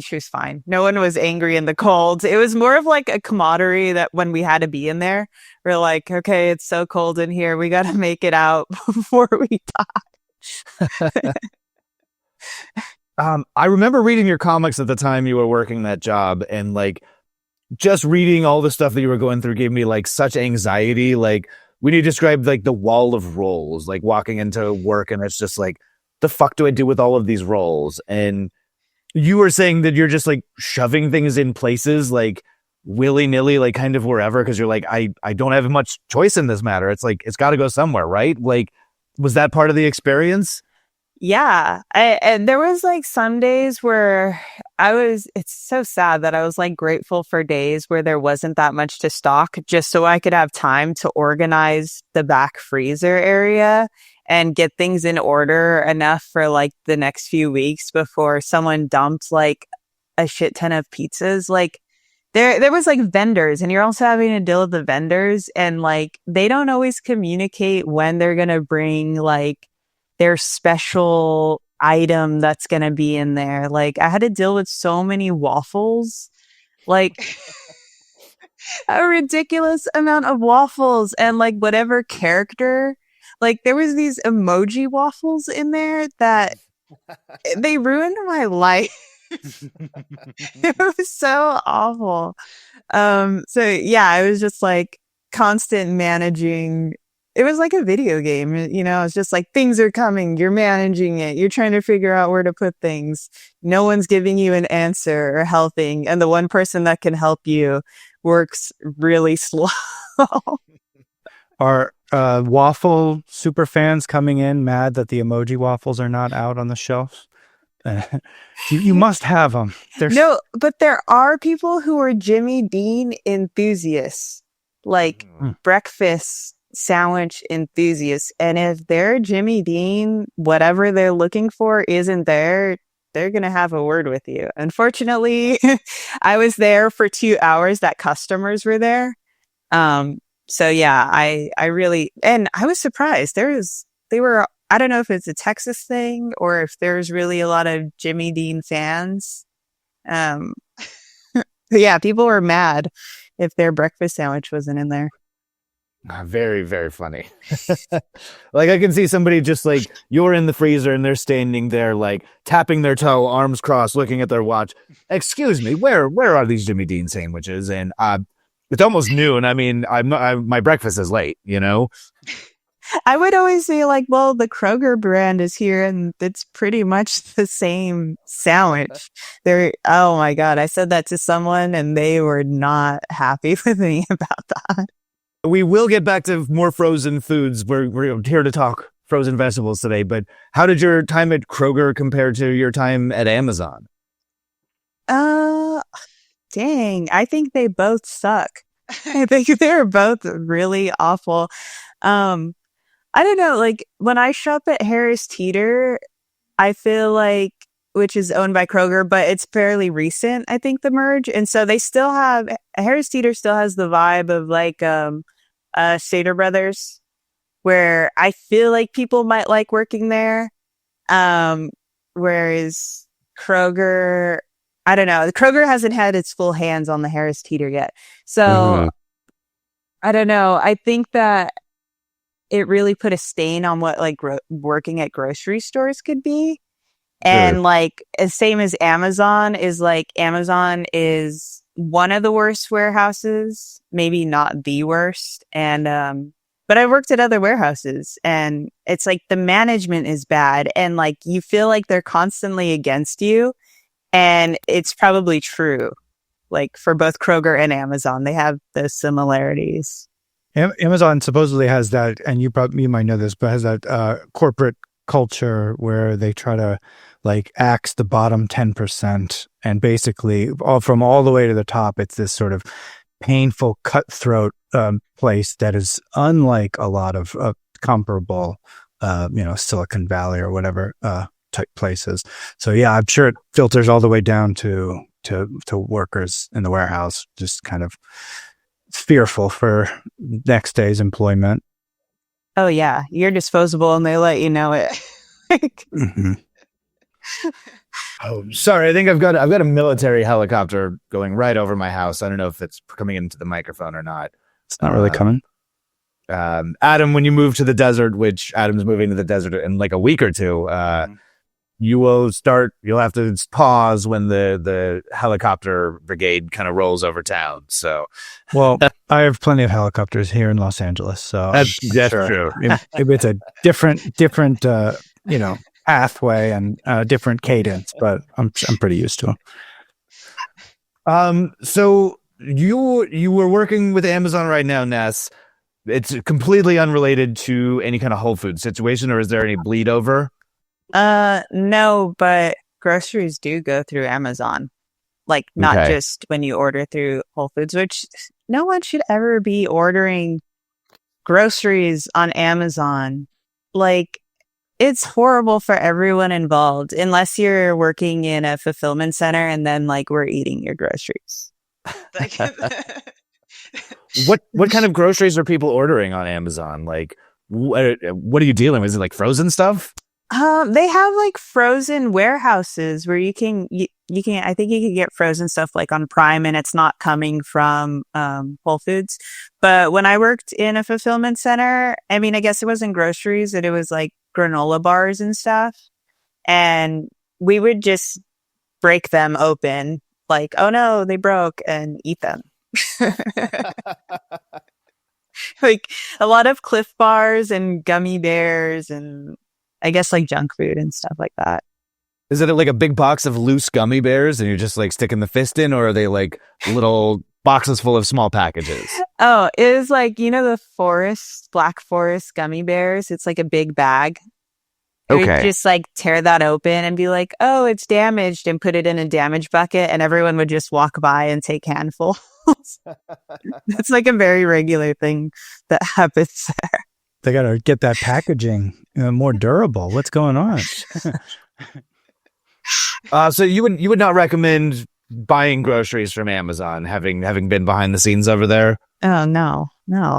she was fine. No one was angry in the cold. It was more of like a camaraderie that when we had to be in there, we're like, okay, it's so cold in here. We got to make it out before we die. I remember reading your comics at the time you were working that job, and like just reading all the stuff that you were going through gave me like such anxiety. Like when you described like the wall of rolls, like walking into work and it's just like, the fuck do I do with all of these rolls? And you were saying that you're just like shoving things in places like willy-nilly, like kind of wherever, because you're like, I don't have much choice in this matter. It's like, it's got to go somewhere, right? Like, was that part of the experience? Yeah. And there was like some days where it's so sad that I was like grateful for days where there wasn't that much to stock, just so I could have time to organize the back freezer area and get things in order enough for like the next few weeks before someone dumped like a shit ton of pizzas. Like there was like vendors, and you're also having to deal with the vendors, and like they don't always communicate when they're going to bring like their special item that's going to be in there. Like I had to deal with so many waffles, like a ridiculous amount of waffles, and like whatever character. Like there was these emoji waffles in there that they ruined my life. It was so awful. So yeah, it was just like constant managing. It was like a video game, it's just like things are coming. You're managing it. You're trying to figure out where to put things. No one's giving you an answer or helping. And the one person that can help you works really slow. Are waffle super fans coming in mad that the emoji waffles are not out on the shelves? You must have them. No, but there are people who are Jimmy Dean enthusiasts, like breakfast sandwich enthusiasts. And if their Jimmy Dean, whatever they're looking for isn't there, they're going to have a word with you. Unfortunately, I was there for 2 hours that customers were there. So yeah, I really, and I was surprised. I don't know if it's a Texas thing or if there's really a lot of Jimmy Dean fans. Yeah, people were mad if their breakfast sandwich wasn't in there. Very, very funny. Like I can see somebody just like, you're in the freezer and they're standing there like tapping their toe, arms crossed, looking at their watch. Excuse me, where are these Jimmy Dean sandwiches? And it's almost noon. I mean, my breakfast is late, I would always say like, well, the Kroger brand is here and it's pretty much the same sandwich. Oh my God. I said that to someone and they were not happy with me about that. We will get back to more frozen foods. We're here to talk frozen vegetables today, but how did your time at Kroger compare to your time at Amazon? Dang. I think they both suck. I think they're both really awful. I don't know, like when I shop at Harris Teeter, I feel like, which is owned by Kroger, but it's fairly recent, I think, the merge. And so they still have, Harris Teeter still has the vibe of like Stater Brothers, where I feel like people might like working there. Whereas Kroger, I don't know, Kroger hasn't had its full hands on the Harris Teeter yet. So I don't know. I think that it really put a stain on what like working at grocery stores could be. And like, as same as Amazon is one of the worst warehouses, maybe not the worst. And, but I worked at other warehouses and it's like the management is bad and like you feel like they're constantly against you. And it's probably true. Like for both Kroger and Amazon, they have those similarities. Amazon supposedly has that, and you might know this, but has that corporate culture where they try to like axe the bottom 10%, and basically from all the way to the top, it's this sort of painful, cutthroat place that is unlike a lot of comparable, Silicon Valley or whatever type places. So yeah, I'm sure it filters all the way down to workers in the warehouse, just kind of fearful for next day's employment. Oh yeah, you're disposable and they let you know it. Oh, sorry. I think I've got a military helicopter going right over my house. I don't know if it's coming into the microphone or not. It's not really coming. Adam, when you move to the desert, which Adam's moving to the desert in like a week or two, you'll have to pause when the helicopter brigade kind of rolls over town. So, well, I have plenty of helicopters here in Los Angeles, so that's true. Maybe it's a different pathway and different cadence, but I'm pretty used to them. So you were working with Amazon right now, Ness. It's completely unrelated to any kind of Whole Foods situation, or is there any bleed over? No, but groceries do go through Amazon. Like not just when you order through Whole Foods, which no one should ever be ordering groceries on Amazon. Like it's horrible for everyone involved, unless you're working in a fulfillment center and then like we're eating your groceries. What kind of groceries are people ordering on Amazon? Like, what are you dealing with? Is it like frozen stuff? They have like frozen warehouses where you can I think you can get frozen stuff like on Prime and it's not coming from Whole Foods. But when I worked in a fulfillment center, I mean, I guess it wasn't groceries, and it was like granola bars and stuff. And we would just break them open, like, oh no, they broke, and eat them. Like a lot of Cliff Bars and gummy bears and I guess like junk food and stuff like that. Is it like a big box of loose gummy bears and you're just like sticking the fist in, or are they like little boxes full of small packages? Oh, it is like, the Black Forest gummy bears. It's like a big bag. Okay. You just like tear that open and be like, oh, it's damaged, and put it in a damage bucket, and everyone would just walk by and take handfuls. It's like a very regular thing that happens there. They got to get that packaging more durable. What's going on? So you would not recommend buying groceries from Amazon, having been behind the scenes over there? Oh, no.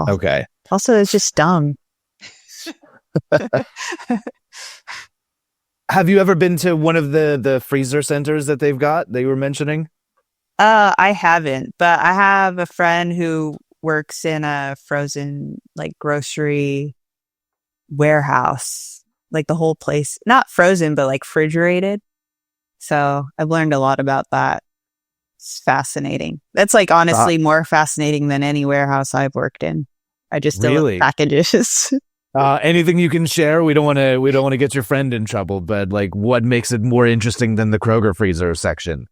Okay. Also, it's just dumb. Have you ever been to one of the freezer centers that they were mentioning? I haven't, but I have a friend who works in a frozen like grocery warehouse, like the whole place, not frozen, but like refrigerated. So I've learned a lot about that. It's fascinating. That's like honestly more fascinating than any warehouse I've worked in. I just deal with packages. Anything you can share? We don't want to get your friend in trouble, but like, what makes it more interesting than the Kroger freezer section?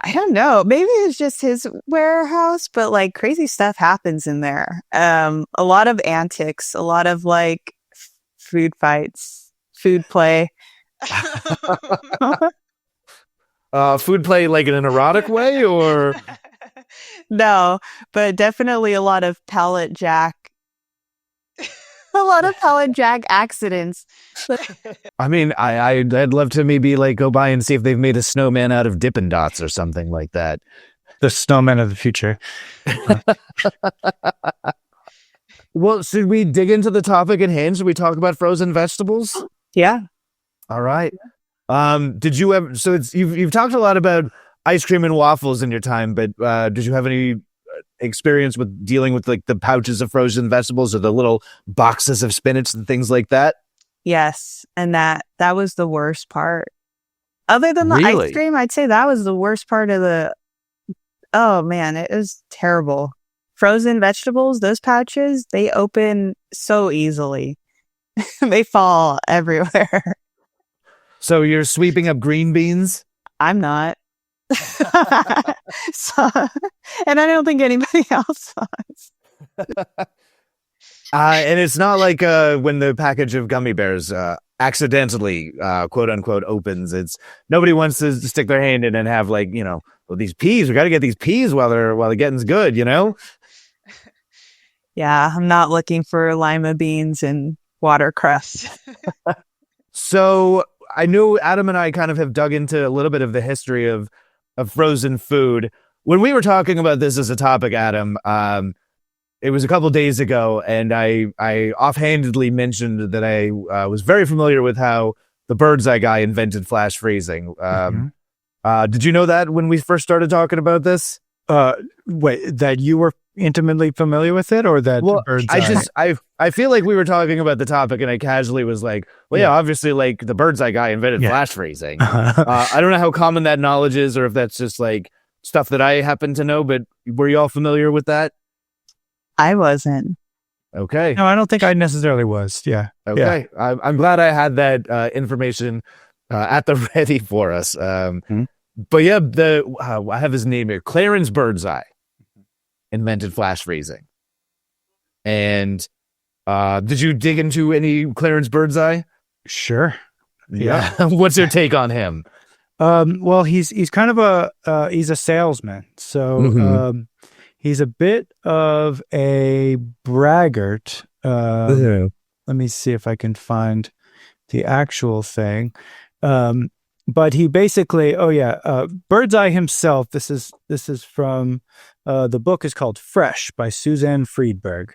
I don't know. Maybe it's just his warehouse, but like crazy stuff happens in there. A lot of antics, a lot of like food fights, food play. Food play like in an erotic way, or no, but definitely a lot of pallet jack. A lot of pallet jack accidents. I mean, I'd love to maybe like go by and see if they've made a snowman out of Dippin' Dots or something like that. The snowman of the future. Well, should we dig into the topic at hand? Should we talk about frozen vegetables? Yeah. All right. Did you ever? So you've talked a lot about ice cream and waffles in your time, but did you have any experience with dealing with like the pouches of frozen vegetables or the little boxes of spinach and things like that? Yes, and that was the worst part. Other than the ice cream, I'd say that was the worst part of the. Oh man, it was terrible. Frozen vegetables, those pouches, they open so easily. They fall everywhere. So you're sweeping up green beans? I'm not. So, and I don't think anybody else was. And it's not like when the package of gummy bears accidentally, quote unquote, opens. It's nobody wants to stick their hand in and have like, well, these peas. We got to get these peas while the getting's good, Yeah, I'm not looking for lima beans and watercress. So I know Adam and I kind of have dug into a little bit of the history of frozen food. When we were talking about this as a topic, Adam, it was a couple days ago, and I offhandedly mentioned that I was very familiar with how the Bird's Eye guy invented flash freezing. Did you know that when we first started talking about this? Wait, that you were intimately familiar with it, or that Bird's Eye? I feel like we were talking about the topic, and I casually was like, well, yeah, obviously, like the Bird's Eye guy invented flash freezing. I don't know how common that knowledge is, or if that's just like stuff that I happen to know, but were you all familiar with that? I wasn't. Okay. No, I don't think I necessarily was. Yeah. Okay. Yeah. I'm glad I had that information at the ready for us. But yeah, I have his name here. Clarence Birdseye invented flash freezing. And did you dig into any Clarence Birdseye? Sure. Yeah. What's your take on him? Well, he's kind of he's a salesman. So he's a bit of a braggart. Let me see if I can find the actual thing. But he basically, Birdseye himself. This is from the book is called Fresh by Suzanne Friedberg.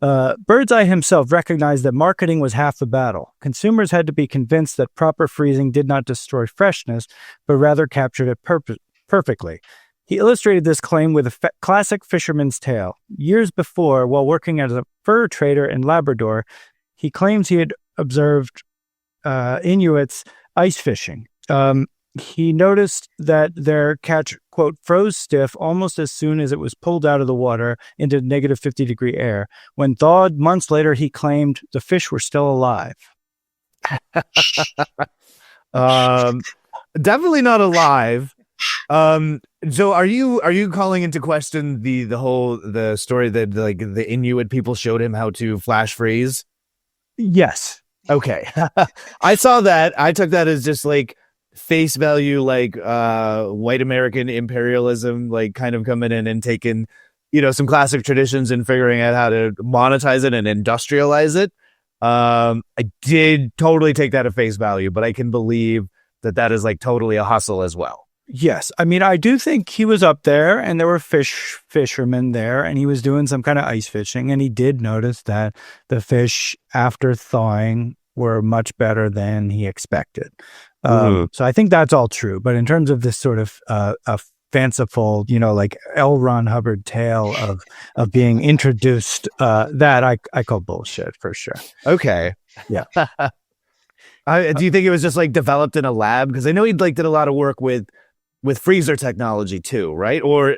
Birdseye himself recognized that marketing was half the battle. Consumers had to be convinced that proper freezing did not destroy freshness, but rather captured it perfectly. He illustrated this claim with a classic fisherman's tale. Years before, while working as a fur trader in Labrador, he claims he had observed Inuits ice fishing. He noticed that their catch, quote, froze stiff almost as soon as it was pulled out of the water into negative 50-degree air. When thawed months later, he claimed the fish were still alive. Definitely not alive. So are you calling into question the story that like the Inuit people showed him how to flash freeze? Yes. Okay. I saw that. I took that as just like face value, like white American imperialism, like kind of coming in and taking, some classic traditions and figuring out how to monetize it and industrialize it. I did totally take that at face value, but I can believe that is like totally a hustle as well. Yes. I mean, I do think he was up there and there were fishermen there and he was doing some kind of ice fishing, and he did notice that the fish after thawing were much better than he expected. So I think that's all true. But in terms of this sort of a fanciful, like L. Ron Hubbard tale of being introduced, that I call bullshit for sure. Okay. Yeah. Do you think it was just like developed in a lab? Because I know he did a lot of work with freezer technology too, right? Or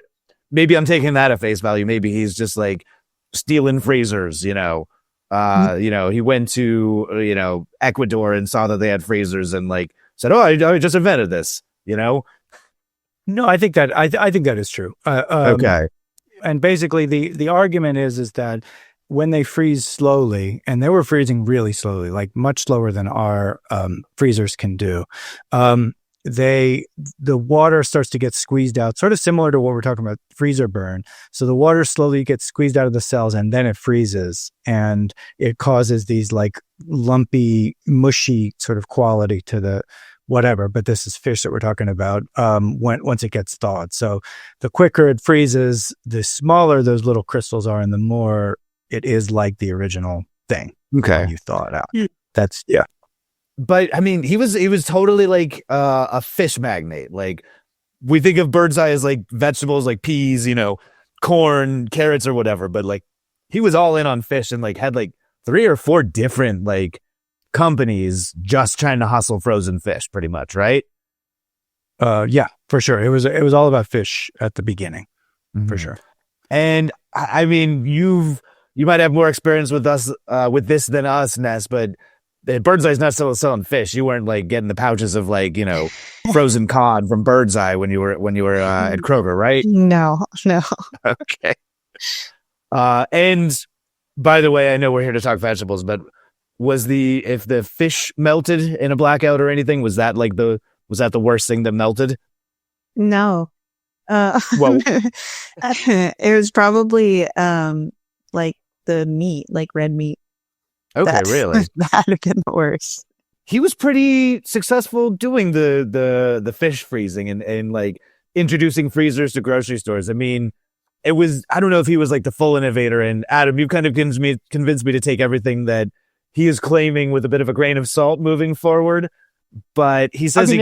maybe I'm taking that at face value. Maybe he's just like stealing freezers, He went to, Ecuador and saw that they had freezers and like said, "Oh, I just invented this," No, I think that is true. Okay. And basically the argument is that when they freeze slowly, and they were freezing really slowly, like much slower than our freezers can do, the water starts to get squeezed out, sort of similar to what we're talking about, freezer burn. So the water slowly gets squeezed out of the cells, and then it freezes, and it causes these like lumpy, mushy sort of quality to the whatever. But this is fish that we're talking about. Once it gets thawed, so the quicker it freezes, the smaller those little crystals are, and the more it is like the original thing. Okay, when you thaw it out. That's yeah. But I mean, he was totally like a fish magnate. Like we think of Birdseye as like vegetables, like peas, corn, carrots, or whatever. But like he was all in on fish and like had like 3 or 4 different like companies just trying to hustle frozen fish, pretty much, right? Yeah, for sure. It was all about fish at the beginning, for sure. And I mean, you might have more experience with us with this than us, Ness, but Birdseye's not still selling fish. You weren't like getting the pouches of like frozen cod from Birdseye when you were at Kroger, right? No. Okay. And by the way, I know we're here to talk vegetables, but if the fish melted in a blackout or anything, was that the worst thing that melted? No. Well, it was probably like the meat, like red meat. Okay, really? That would have been the worst. He was pretty successful doing the fish freezing and like introducing freezers to grocery stores. I mean, I don't know if he was like the full innovator. And Adam, you kind of convinced me to take everything that he is claiming with a bit of a grain of salt moving forward. But he says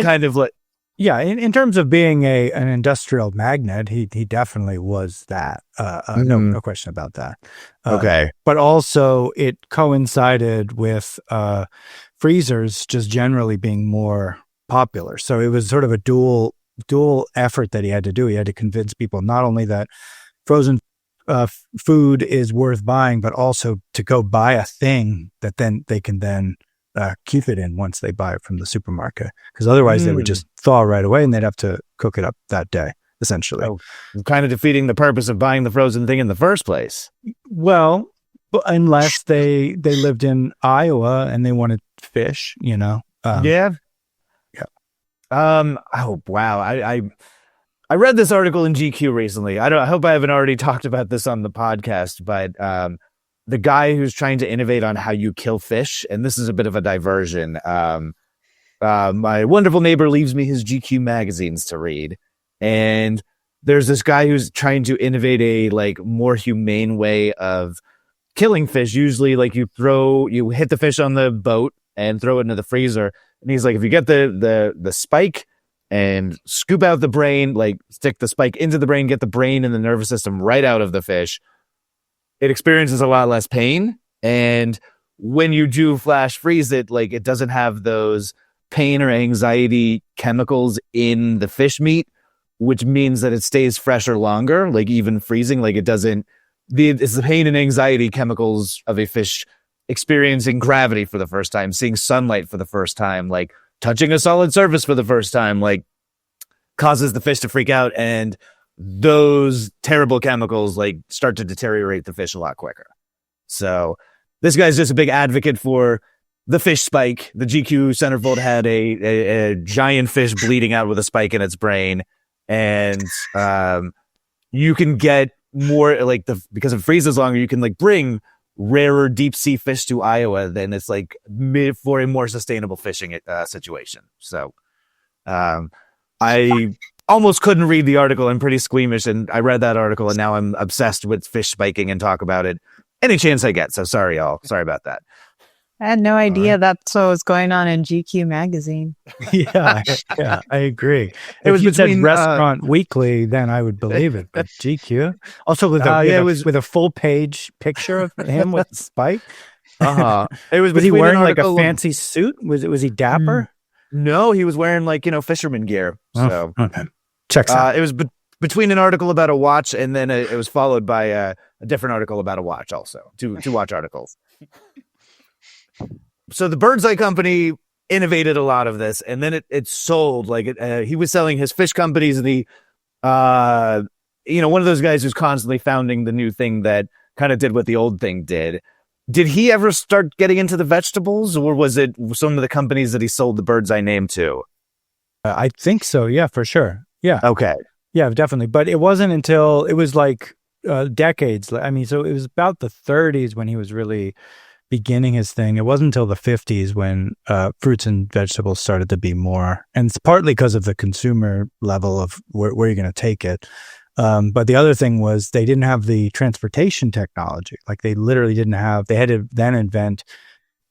yeah, in terms of being an industrial magnate, he definitely was that. No question about that. Okay. But also it coincided with freezers just generally being more popular. So it was sort of a dual effort that he had to do. He had to convince people not only that frozen food is worth buying, but also to go buy a thing that then they can then keep it in once they buy it from the supermarket, because otherwise they would just thaw right away and they'd have to cook it up that day, essentially. Oh, kind of defeating the purpose of buying the frozen thing in the first place. Well, unless they lived in Iowa and they wanted fish, Yeah. Oh wow. I read this article in GQ recently. I hope I haven't already talked about this on the podcast, but the guy who's trying to innovate on how you kill fish, and this is a bit of a diversion. My wonderful neighbor leaves me his GQ magazines to read, and there's this guy who's trying to innovate a like more humane way of killing fish. Usually, like you hit the fish on the boat and throw it into the freezer, and he's like, if you get the spike and scoop out the brain, like stick the spike into the brain, get the brain and the nervous system right out of the fish, it experiences a lot less pain. And when you do flash freeze it, like it doesn't have those pain or anxiety chemicals in the fish meat, which means that it stays fresher longer, like even freezing, like it's the pain and anxiety chemicals of a fish experiencing gravity for the first time, seeing sunlight for the first time, like touching a solid surface for the first time, like causes the fish to freak out. And those terrible chemicals like start to deteriorate the fish a lot quicker. So this guy's just a big advocate for the fish spike. The GQ centerfold had a giant fish bleeding out with a spike in its brain. And you can get more like because it freezes longer, you can like bring rarer deep sea fish to Iowa, then it's like for a more sustainable fishing situation. So I almost couldn't read the article. I'm pretty squeamish, and I read that article and now I'm obsessed with fish spiking and talk about it any chance I get. So sorry, y'all. Sorry about that. I had no idea that's what was going on in GQ magazine. yeah, I agree. It was if you between said Restaurant Weekly, then I would believe it. But GQ, also with a full page picture of him with Spike. It was he wearing like a fancy suit? Was he dapper? No, he was wearing like fisherman gear. So okay. Checks out. It was between an article about a watch and then it was followed by a different article about a watch. Also, two watch articles. So the Bird's Eye Company innovated a lot of this, and then it sold. Like he was selling his fish companies. One of those guys who's constantly founding the new thing that kind of did what the old thing did. Did he ever start getting into the vegetables, or was it some of the companies that he sold the Bird's Eye name to? I think so. Yeah, for sure. Yeah. Okay. Yeah, definitely. But it wasn't until it was like decades. I mean, so it was about the 30s when he was really beginning his thing. It wasn't until the 50s when fruits and vegetables started to be more, and it's partly because of the consumer level of where you're going to take it. But the other thing was they didn't have the transportation technology. Like they literally didn't have, they had to then invent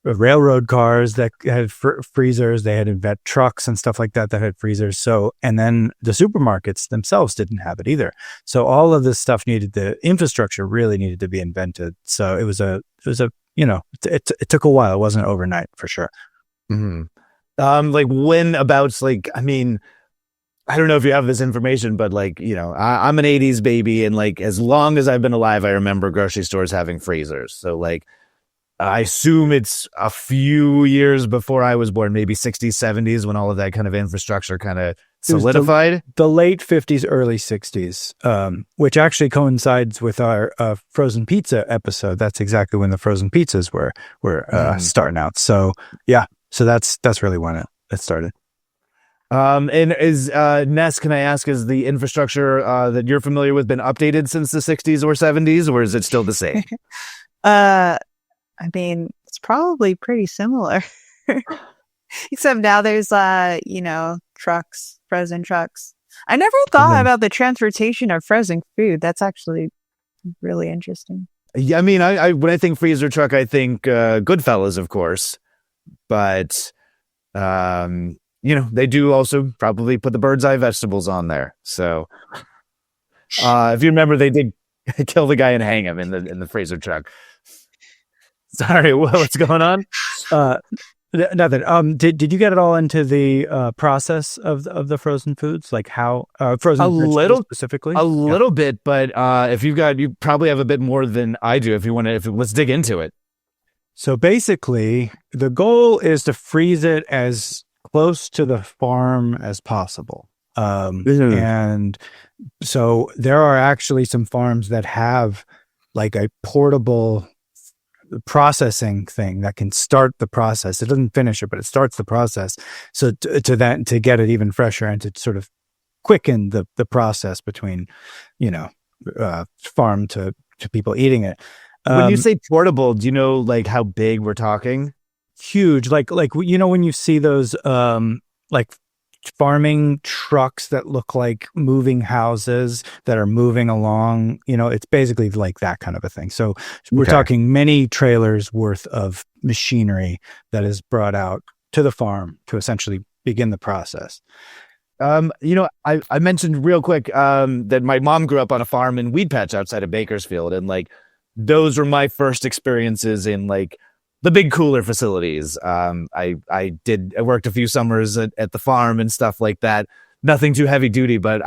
railroad cars that had freezers. They had to invent trucks and stuff like that had freezers. So, and then the supermarkets themselves didn't have it either. So all of this stuff the infrastructure really needed to be invented. So it took a while. It wasn't overnight for sure. Mm-hmm. Like whenabouts, like, I mean, I don't know if you have this information, but like, I'm an 80s baby, and like as long as I've been alive, I remember grocery stores having freezers. So like, I assume it's a few years before I was born, maybe 60s, 70s, when all of that kind of infrastructure kind of solidified. The late 50s, early 60s, which actually coincides with our frozen pizza episode. That's exactly when the frozen pizzas were starting out. So yeah, so that's really when it started. And is Ness, can I ask, is the infrastructure that you're familiar with been updated since the 60s or 70s, or is it still the same? I mean, it's probably pretty similar. Except now there's trucks, frozen trucks. I never thought about the transportation of frozen food. That's actually really interesting. Yeah, I mean, I when I think freezer truck, I think Goodfellas, of course, but they do also probably put the Bird's Eye vegetables on there. So if you remember, they did kill the guy and hang him in the freezer truck. Sorry, what's going on? Nothing. Did you get it all into the process of the frozen foods, like how frozen vegetables specifically? A little bit, but if you probably have a bit more than I do. If you want to, let's dig into it. So basically, the goal is to freeze it as close to the farm as possible. And so there are actually some farms that have like a portable processing thing that can start the process. It doesn't finish it, but it starts the process. So to get it even fresher and to sort of quicken the process between, farm to people eating it. When you say portable, do you know like how big we're talking? Huge, like when you see those like farming trucks that look like moving houses that are moving along, it's basically like that kind of a thing. So we're talking many trailers worth of machinery that is brought out to the farm to essentially begin the process. I mentioned real quick that my mom grew up on a farm in Weed Patch outside of Bakersfield, and like those were my first experiences in like the big cooler facilities. I worked a few summers at the farm and stuff like that. Nothing too heavy duty, but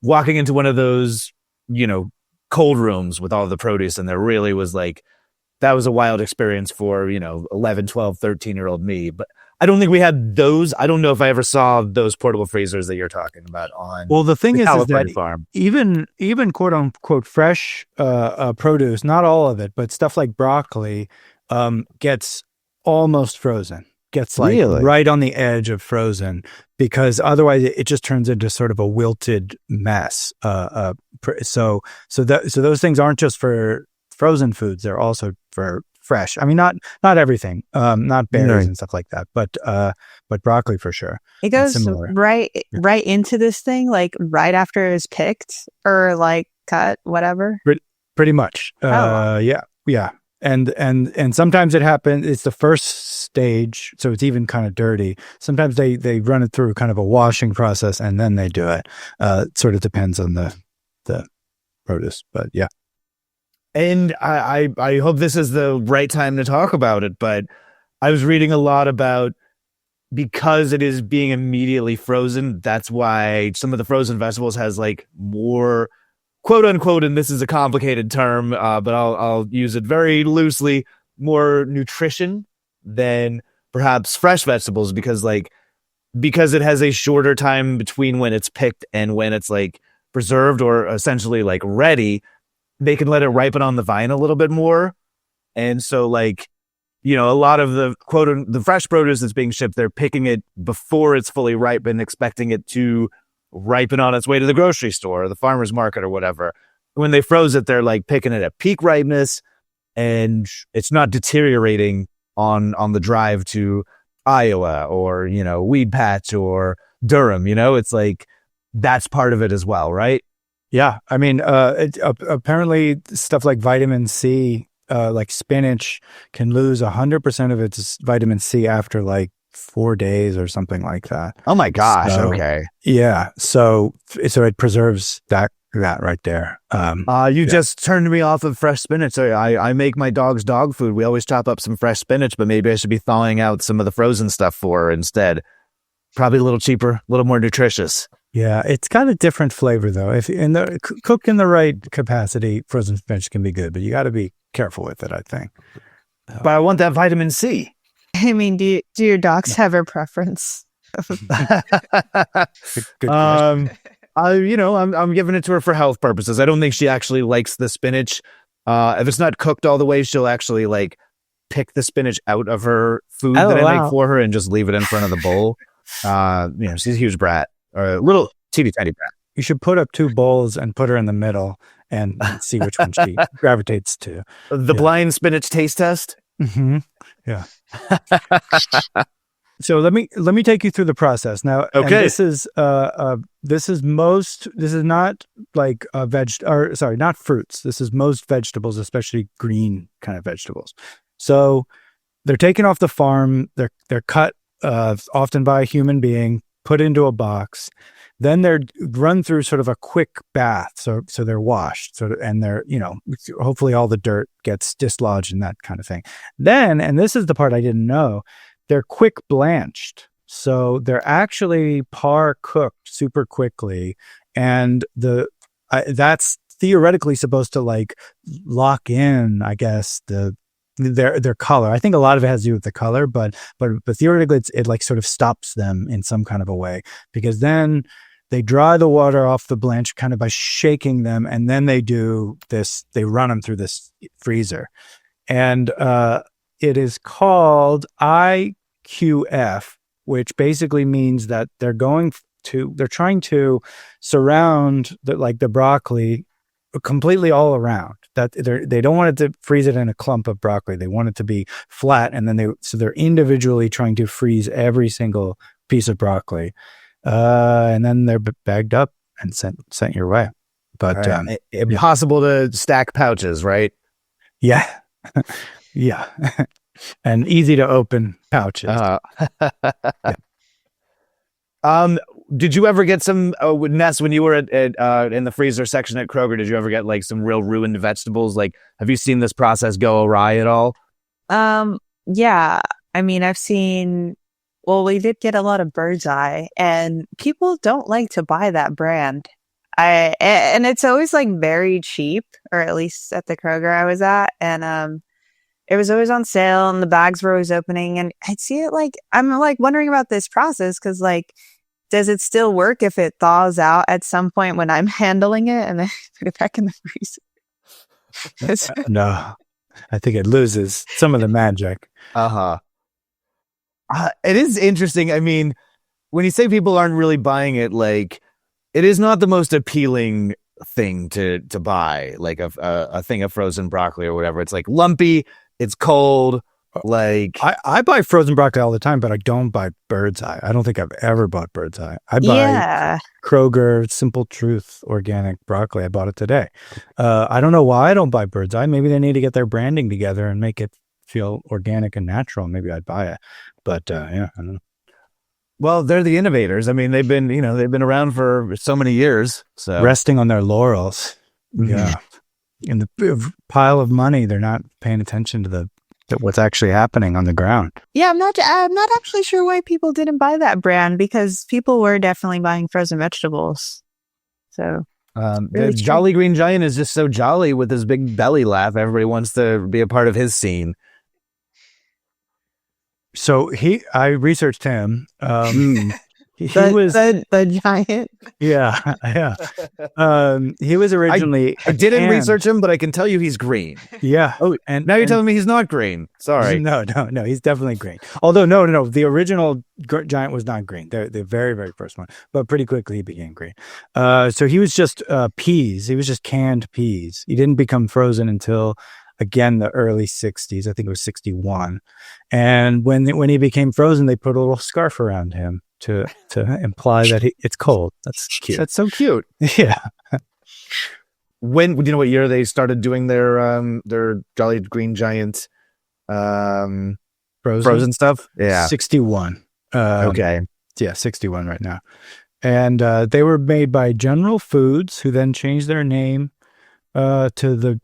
walking into one of those, cold rooms with all the produce in there really was like, that was a wild experience for, 11, 12, 13-year-old me. But I don't think we had those. I don't know if I ever saw those portable freezers that you're talking about on. Well, the thing is that farm. even quote unquote fresh produce, not all of it, but stuff like broccoli, gets almost frozen, gets like right on the edge of frozen, because otherwise it just turns into sort of a wilted mess. So those things aren't just for frozen foods; they're also for fresh. I mean, not everything, not berries and stuff like that, but broccoli for sure. It goes right into this thing, like right after it's picked or like cut, whatever. Pretty much. Yeah. And sometimes it happens, it's the first stage, so it's even kind of dirty. Sometimes they run it through kind of a washing process and then they do it. It sort of depends on the produce, but yeah. And I hope this is the right time to talk about it, but I was reading a lot about, because it is being immediately frozen, that's why some of the frozen vegetables has like more, quote unquote, and this is a complicated term, but I'll use it very loosely, more nutrition than perhaps fresh vegetables because it has a shorter time between when it's picked and when it's like preserved or essentially like ready. They can let it ripen on the vine a little bit more. And so like, a lot of the fresh produce that's being shipped, they're picking it before it's fully ripe and expecting it to ripen on its way to the grocery store or the farmer's market or whatever. When they froze it, they're like picking it at peak ripeness and it's not deteriorating on the drive to Iowa or, Weed Patch or Durham, it's like that's part of it as well, right? Yeah. I mean, apparently stuff like vitamin C, like spinach can lose 100% of its vitamin C after like 4 days or something like that. Oh my gosh. So, okay. Yeah. So it preserves that right there. You just turned me off of fresh spinach. So I make my dog's dog food. We always chop up some fresh spinach, but maybe I should be thawing out some of the frozen stuff for her instead. Probably a little cheaper, a little more nutritious. Yeah, it's got a different flavor though. If cooked in the right capacity, frozen spinach can be good, but you got to be careful with it, I think. But I want that vitamin C. I mean, do your dogs have a preference? Good question. I'm giving it to her for health purposes. I don't think she actually likes the spinach. If it's not cooked all the way, she'll actually like pick the spinach out of her food that I make for her and just leave it in front of the bowl. She's a huge brat, or a little teeny tiny brat. You should put up 2 bowls and put her in the middle and see which one she gravitates to. The blind spinach taste test. Mm-hmm. Yeah. So let me take you through the process now. Okay. This is not like not fruits. This is most vegetables, especially green kind of vegetables. So they're taken off the farm. They're cut often by a human being, put into a box. Then they're run through sort of a quick bath. So they're washed. And they're, hopefully all the dirt gets dislodged and that kind of thing. Then, and this is the part I didn't know, they're quick blanched. So they're actually par cooked super quickly. And that's theoretically supposed to like lock in, I guess, their color. I think a lot of it has to do with the color, but theoretically it like sort of stops them in some kind of a way, because then they dry the water off the blanch kind of by shaking them, and then they run them through this freezer. And it is called IQF, which basically means that they're trying to surround the broccoli completely all around. That they don't want it to freeze it in a clump of broccoli. They want it to be flat, and then they're individually trying to freeze every single piece of broccoli, and then they're bagged up and sent your way. But impossible to stack pouches, right? Yeah, yeah, and easy to open pouches. Yeah. Did you ever get some, Ness, when you were at in the freezer section at Kroger, did you ever get like some real ruined vegetables? Like, have you seen this process go awry at all? Yeah. I mean, we did get a lot of Bird's Eye, and people don't like to buy that brand. And it's always like very cheap, or at least at the Kroger I was at. And, it was always on sale and the bags were always opening, and I'd see it I'm wondering about this process. 'Cause does it still work if it thaws out at some point when I'm handling it and then put it back in the freezer? No, I think it loses some of the magic. It is interesting. I mean, when you say people aren't really buying it, it is not the most appealing thing to buy, like a thing of frozen broccoli or whatever. It's like lumpy, it's cold. I buy frozen broccoli all the time, but I don't buy Bird's Eye. I don't think I've ever bought Bird's Eye. I buy Kroger Simple Truth organic broccoli. I bought it today. I don't know why I don't buy Bird's Eye. Maybe they need to get their branding together and make it feel organic and natural. Maybe I'd buy it. But I don't know. Well, they're the innovators. I mean, they've been around for so many years. So resting on their laurels. Mm-hmm. Yeah. In the pile of money, they're not paying attention to what's actually happening on the ground. Yeah, I'm not actually sure why people didn't buy that brand, because people were definitely buying frozen vegetables. So the Jolly Green Giant is just so jolly with his big belly laugh. Everybody wants to be a part of his scene. So I researched him. He was the giant. Yeah. He was originally. I didn't research him, but I can tell you he's green. Yeah. Oh, and now you're telling me he's not green. Sorry. No. He's definitely green. Although, no. The original giant was not green. The very, very first one. But pretty quickly he became green. So he was just peas. He was just canned peas. He didn't become frozen until, again, the early 60s. I think it was 61. And when he became frozen, they put a little scarf around him to imply that it's cold. That's cute. That's so cute. Yeah. When do you know what year they started doing their Jolly Green Giant frozen stuff? Yeah, 61. Okay. Yeah, 61 right now. And they were made by General Foods, who then changed their name to the.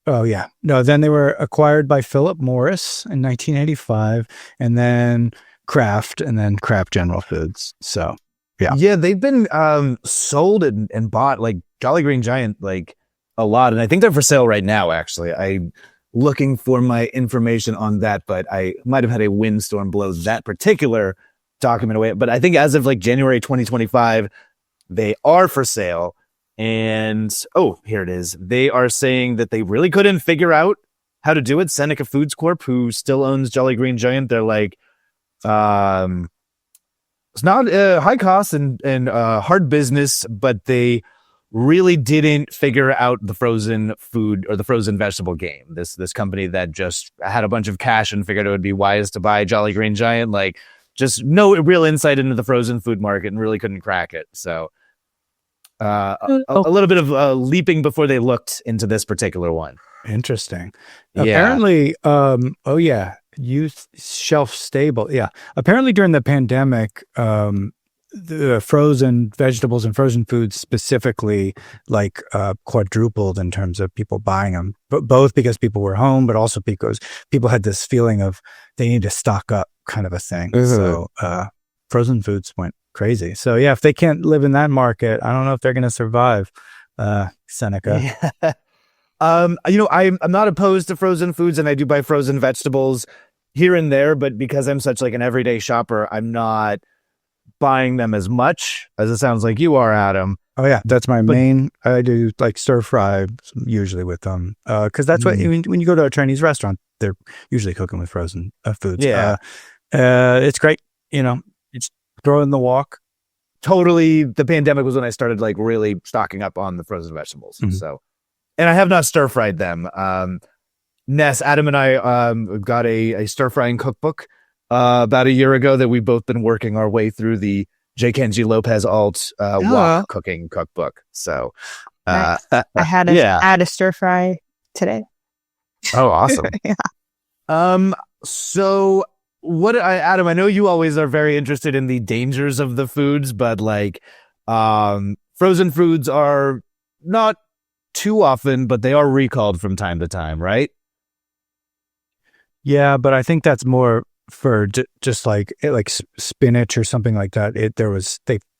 Then they were acquired by Philip Morris in 1985, and then Kraft, and then Kraft General Foods. So, yeah, they've been sold and bought, like Jolly Green Giant, like a lot, and I think they're for sale right now. Actually, I'm looking for my information on that, but I might have had a windstorm blow that particular document away. But I think as of like January 2025, they are for sale. And here it is. They are saying that they really couldn't figure out how to do it. Seneca Foods Corp, who still owns Jolly Green Giant, they're like, it's not high cost and hard business, but they really didn't figure out the frozen food or the frozen vegetable game. This company that just had a bunch of cash and figured it would be wise to buy Jolly Green Giant, like just no real insight into the frozen food market and really couldn't crack it. So a little bit of leaping before they looked into this particular one. Interesting. Yeah. Apparently, youth shelf stable. Yeah. Apparently during the pandemic, the frozen vegetables and frozen foods specifically like quadrupled in terms of people buying them, but both because people were home, but also because people had this feeling of they need to stock up kind of a thing. So frozen foods went crazy. So yeah, if they can't live in that market, I don't know if they're going to survive. Seneca. Yeah. I'm not opposed to frozen foods, and I do buy frozen vegetables here and there, but because I'm such like an everyday shopper, I'm not buying them as much as it sounds like you are, Adam. Oh yeah, that's my main. I do like stir fry usually with them because that's what when you go to a Chinese restaurant, they're usually cooking with frozen foods. Yeah, it's great. It's throw in the wok. Totally. The pandemic was when I started like really stocking up on the frozen vegetables. So, and I have not stir fried them. Ness, Adam and I got a stir frying cookbook about a year ago that we've both been working our way through, the J. Kenji Lopez Alt wok cooking cookbook. So I had a stir fry today. Oh, awesome. Yeah. So Adam, I know you always are very interested in the dangers of the foods, but like frozen foods are not too often, but they are recalled from time to time, right? Yeah, but I think that's more for just like spinach or something like that.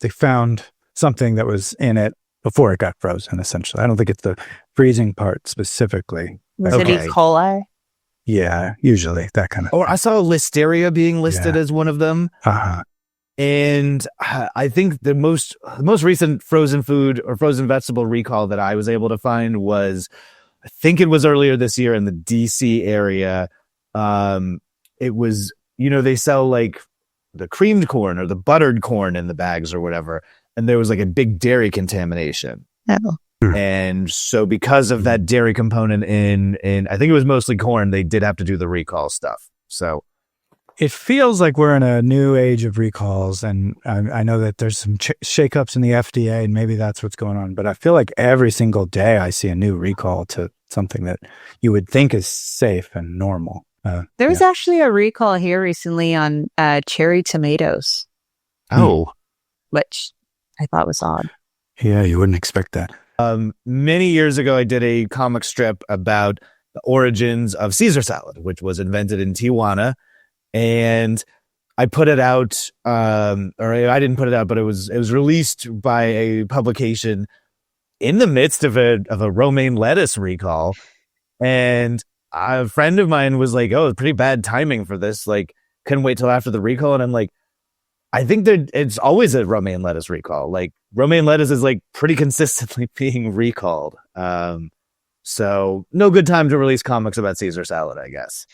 They found something that was in it before it got frozen. Essentially, I don't think it's the freezing part specifically. Was it E. coli? Yeah, usually that kind of. Or I saw Listeria being listed as one of them. And I think the most recent frozen food or frozen vegetable recall that I was able to find was, I think it was earlier this year in the DC area. It was, they sell like the creamed corn or the buttered corn in the bags or whatever. And there was like a big dairy contamination. Oh. And so because of that dairy component in I think it was mostly corn, they did have to do the recall stuff. So it feels like we're in a new age of recalls, and I know that there's some shakeups in the FDA, and maybe that's what's going on. But I feel like every single day I see a new recall to something that you would think is safe and normal. There was actually a recall here recently on cherry tomatoes. Oh, which I thought was odd. Yeah, you wouldn't expect that. Many years ago, I did a comic strip about the origins of Caesar salad, which was invented in Tijuana. And I put it out, or I didn't put it out, but it was released by a publication in the midst of a romaine lettuce recall. And a friend of mine was like, "Oh, it's pretty bad timing for this. Like, couldn't wait till after the recall." And I'm like, I think that it's always a romaine lettuce recall. Like, romaine lettuce is like pretty consistently being recalled. So no good time to release comics about Caesar salad, I guess.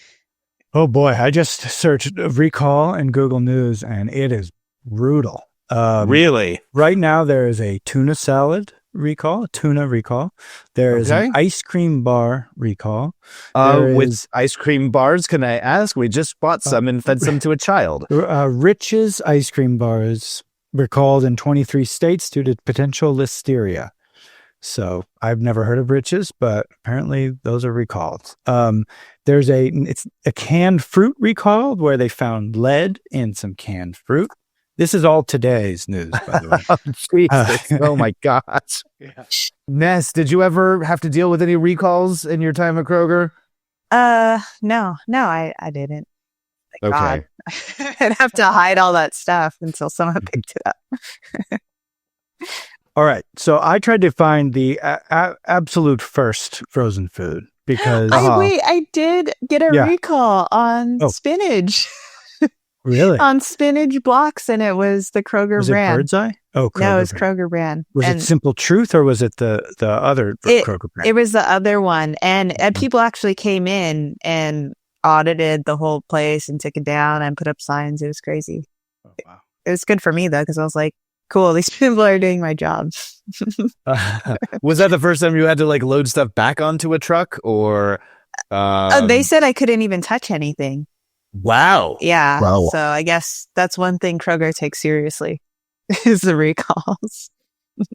Oh boy, I just searched recall in Google News, and it is brutal. Really? Right now, there is a tuna salad recall, tuna recall. There is an ice cream bar recall. With ice cream bars, can I ask? We just bought some and fed some to a child. Rich's ice cream bars recalled in 23 states due to potential listeria. So I've never heard of Rich's, but apparently those are recalled. There's it's a canned fruit recall where they found lead in some canned fruit. This is all today's news, by the way. Oh, Jesus. Oh my gosh. Yeah. Ness, did you ever have to deal with any recalls in your time at Kroger? No, I didn't. Thank Okay. God. I'd have to hide all that stuff until someone picked it up. All right. So I tried to find the absolute first frozen food because... I did get a recall on spinach. Really? On spinach blocks, and it was the Kroger brand. Was it Birdseye? Oh, Kroger. No, it was Kroger brand. Was it Simple Truth, or was it the other Kroger brand? It was the other one. And people actually came in and audited the whole place and took it down and put up signs. It was crazy. Oh, wow. It was good for me, though, because I was like, cool, these people are doing my job. Was that the first time you had to like load stuff back onto a truck, or? They said I couldn't even touch anything. Wow. Yeah. Wow. So I guess that's one thing Kroger takes seriously is the recalls.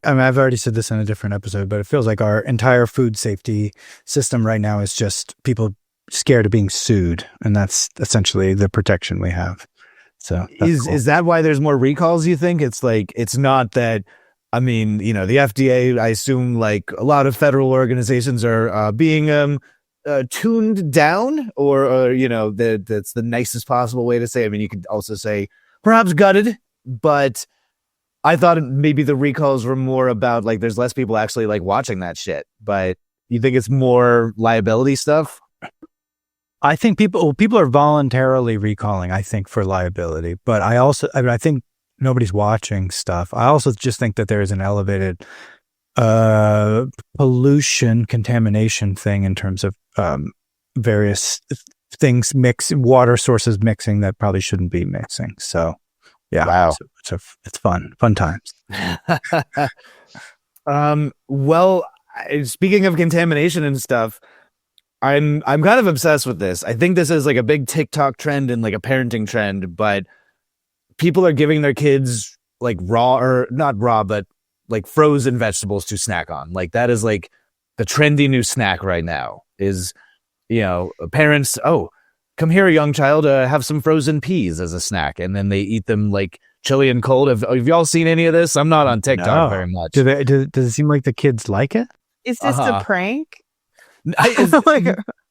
I mean, I've already said this in a different episode, but it feels like our entire food safety system right now is just people scared of being sued, and that's essentially the protection we have. So is that why there's more recalls, you think? It's like, it's not that, I mean, the FDA, I assume like a lot of federal organizations are being tuned down, or that's the nicest possible way to say. I mean, you could also say perhaps gutted, but I thought maybe the recalls were more about like there's less people actually like watching that shit. But you think it's more liability stuff? I think people are voluntarily recalling, I think, for liability, but I think nobody's watching stuff. I also just think that there is an elevated pollution, contamination thing in terms of various things water sources mixing that probably shouldn't be mixing. So yeah, wow, it's fun times. Well, speaking of contamination and stuff, I'm kind of obsessed with this. I think this is like a big TikTok trend and like a parenting trend, but people are giving their kids like raw, or not raw, but like frozen vegetables to snack on. Like that is like the trendy new snack right now is, parents, come here, young child, have some frozen peas as a snack. And then they eat them like chili and cold. Have y'all seen any of this? I'm not on TikTok very much. Does it seem like the kids like it? Is this a prank?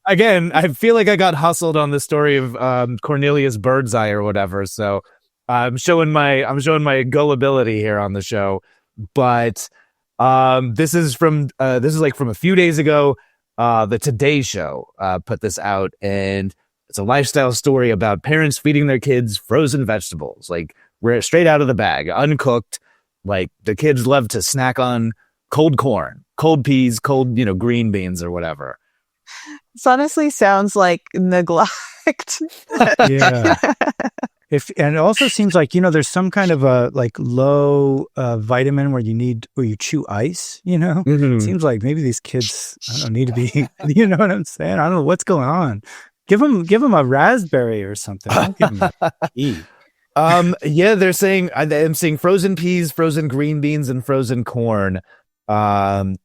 Again, I feel like I got hustled on the story of Cornelius Birdseye or whatever. So I'm showing my gullibility here on the show. But this is from a few days ago. The Today Show put this out, and it's a lifestyle story about parents feeding their kids frozen vegetables, like we're straight out of the bag, uncooked. Like the kids love to snack on cold corn, cold peas, cold green beans or whatever. This honestly sounds like neglect. Yeah. And it also seems like, there's some kind of a like low vitamin where you chew ice, Mm-hmm. It seems like maybe these kids, I don't need to be, you know what I'm saying? I don't know what's going on. Give them a raspberry or something. Don't give them a pea. Yeah, they're saying, I'm seeing frozen peas, frozen green beans, and frozen corn. And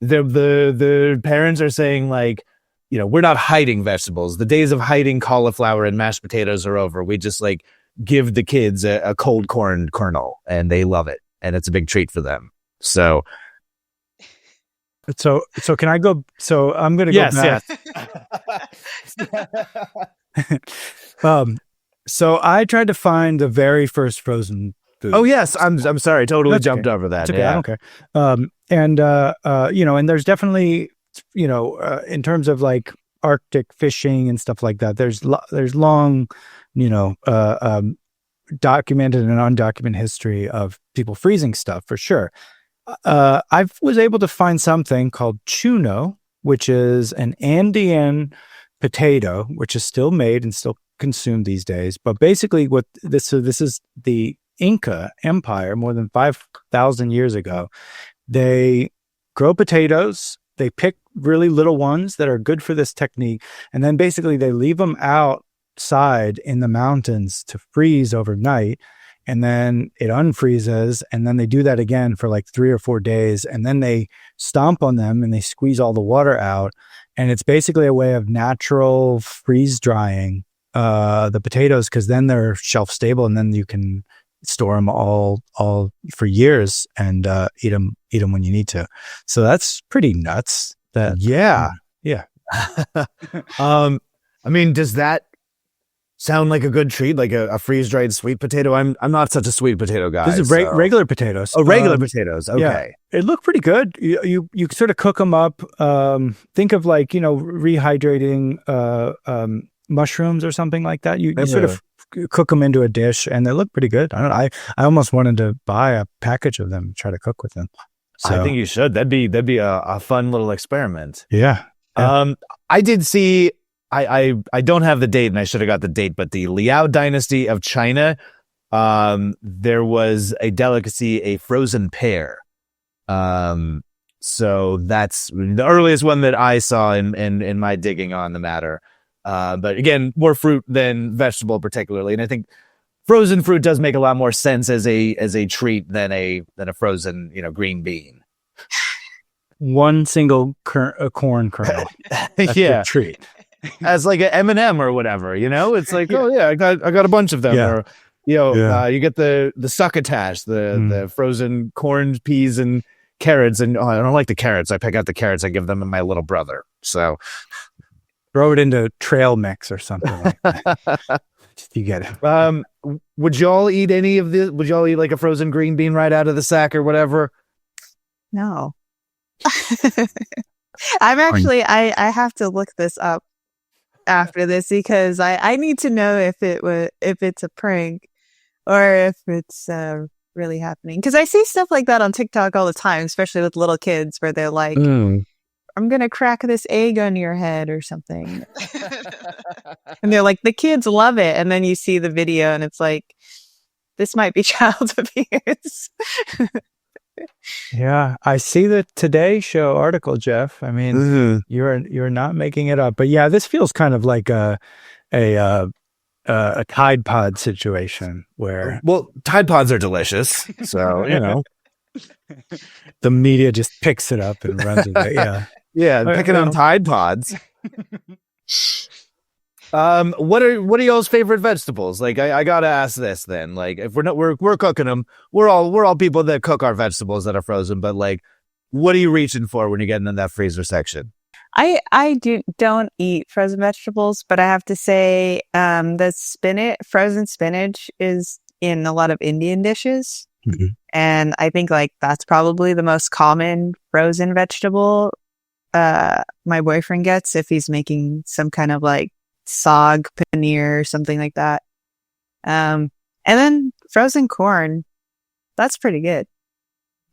the parents are saying like, we're not hiding vegetables. The days of hiding cauliflower and mashed potatoes are over. We just like give the kids a cold corn kernel and they love it. And it's a big treat for them. So can I go? So I'm going to go back. Yes. So I tried to find the very first frozen food. Oh yes. I'm sorry. Totally jumped over that. It's okay. Yeah. I don't care. And there's definitely in terms of like Arctic fishing and stuff like that, there's long, documented and undocumented history of people freezing stuff for sure. I was able to find something called chuno, which is an Andean potato, which is still made and still consumed these days. But basically this is the Inca Empire more than 5,000 years ago. They grow potatoes. They pick really little ones that are good for this technique. And then basically they leave them outside in the mountains to freeze overnight. And then it unfreezes. And then they do that again for like 3 or 4 days. And then they stomp on them and they squeeze all the water out. And it's basically a way of natural freeze drying the potatoes, because then they're shelf stable and then you can store them all for years and eat them when you need to. So that's pretty nuts. Yeah. I mean, does that sound like a good treat, like a freeze dried sweet potato? I'm not such a sweet potato guy. This is regular potatoes. Oh, regular potatoes. Okay. Yeah. It looked pretty good. You sort of cook them up. Think of like, rehydrating mushrooms or something like that. You sort of cook them into a dish and they look pretty good. I almost wanted to buy a package of them and try to cook with them. So, I think you should. That'd be a fun little experiment. Yeah. I did see, I don't have the date and I should have got the date, but the Liao dynasty of China, there was a delicacy, a frozen pear. So that's the earliest one that I saw in my digging on the matter. But again, more fruit than vegetable particularly. And I think frozen fruit does make a lot more sense as a treat than a frozen, green bean. One single corn kernel. That's yeah. a treat. As like an M&M or whatever, it's like, oh yeah, I got a bunch of them. Yeah. Or, you get the succotash, the frozen corn, peas, and carrots. And I don't like the carrots. I pick out the carrots. I give them to my little brother. So throw it into trail mix or something like that. You get it. Would y'all eat any of this? Would y'all eat like a frozen green bean right out of the sack or whatever? No. I'm actually, I have to look this up after this because I need to know if it's a prank or if it's really happening. Because I see stuff like that on TikTok all the time, especially with little kids where they're like, I'm going to crack this egg on your head or something. And they're like, the kids love it. And then you see the video and it's like, this might be child abuse. Yeah, I see the Today Show article, Jef. I mean, you're not making it up. But yeah, this feels kind of like a Tide Pod situation where... Well, Tide Pods are delicious. So, the media just picks it up and runs with it. Yeah. Yeah, picking on Tide Pods. What are y'all's favorite vegetables? Like, I gotta ask this then. Like, if we're cooking them, we're all people that cook our vegetables that are frozen. But like, what are you reaching for when you're getting in that freezer section? I don't eat frozen vegetables, but I have to say, the frozen spinach is in a lot of Indian dishes, and I think like that's probably the most common frozen vegetable my boyfriend gets if he's making some kind of like saag paneer or something like that. And then frozen corn, that's pretty good.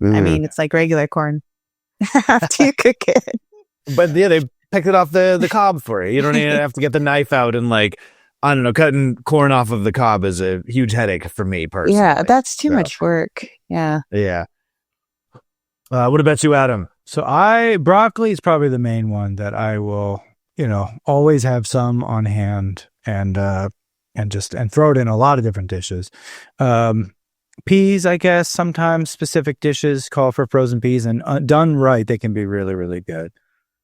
I mean, it's like regular corn after you cook it. But yeah, they picked it off the cob for you. You don't even have to get the knife out and like, I don't know, cutting corn off of the cob is a huge headache for me personally. Yeah, that's too much work. Yeah. Yeah. What about you, Adam? So broccoli is probably the main one that I will, always have some on hand and throw it in a lot of different dishes. Peas, I guess, sometimes specific dishes call for frozen peas, and done right, they can be really, really good.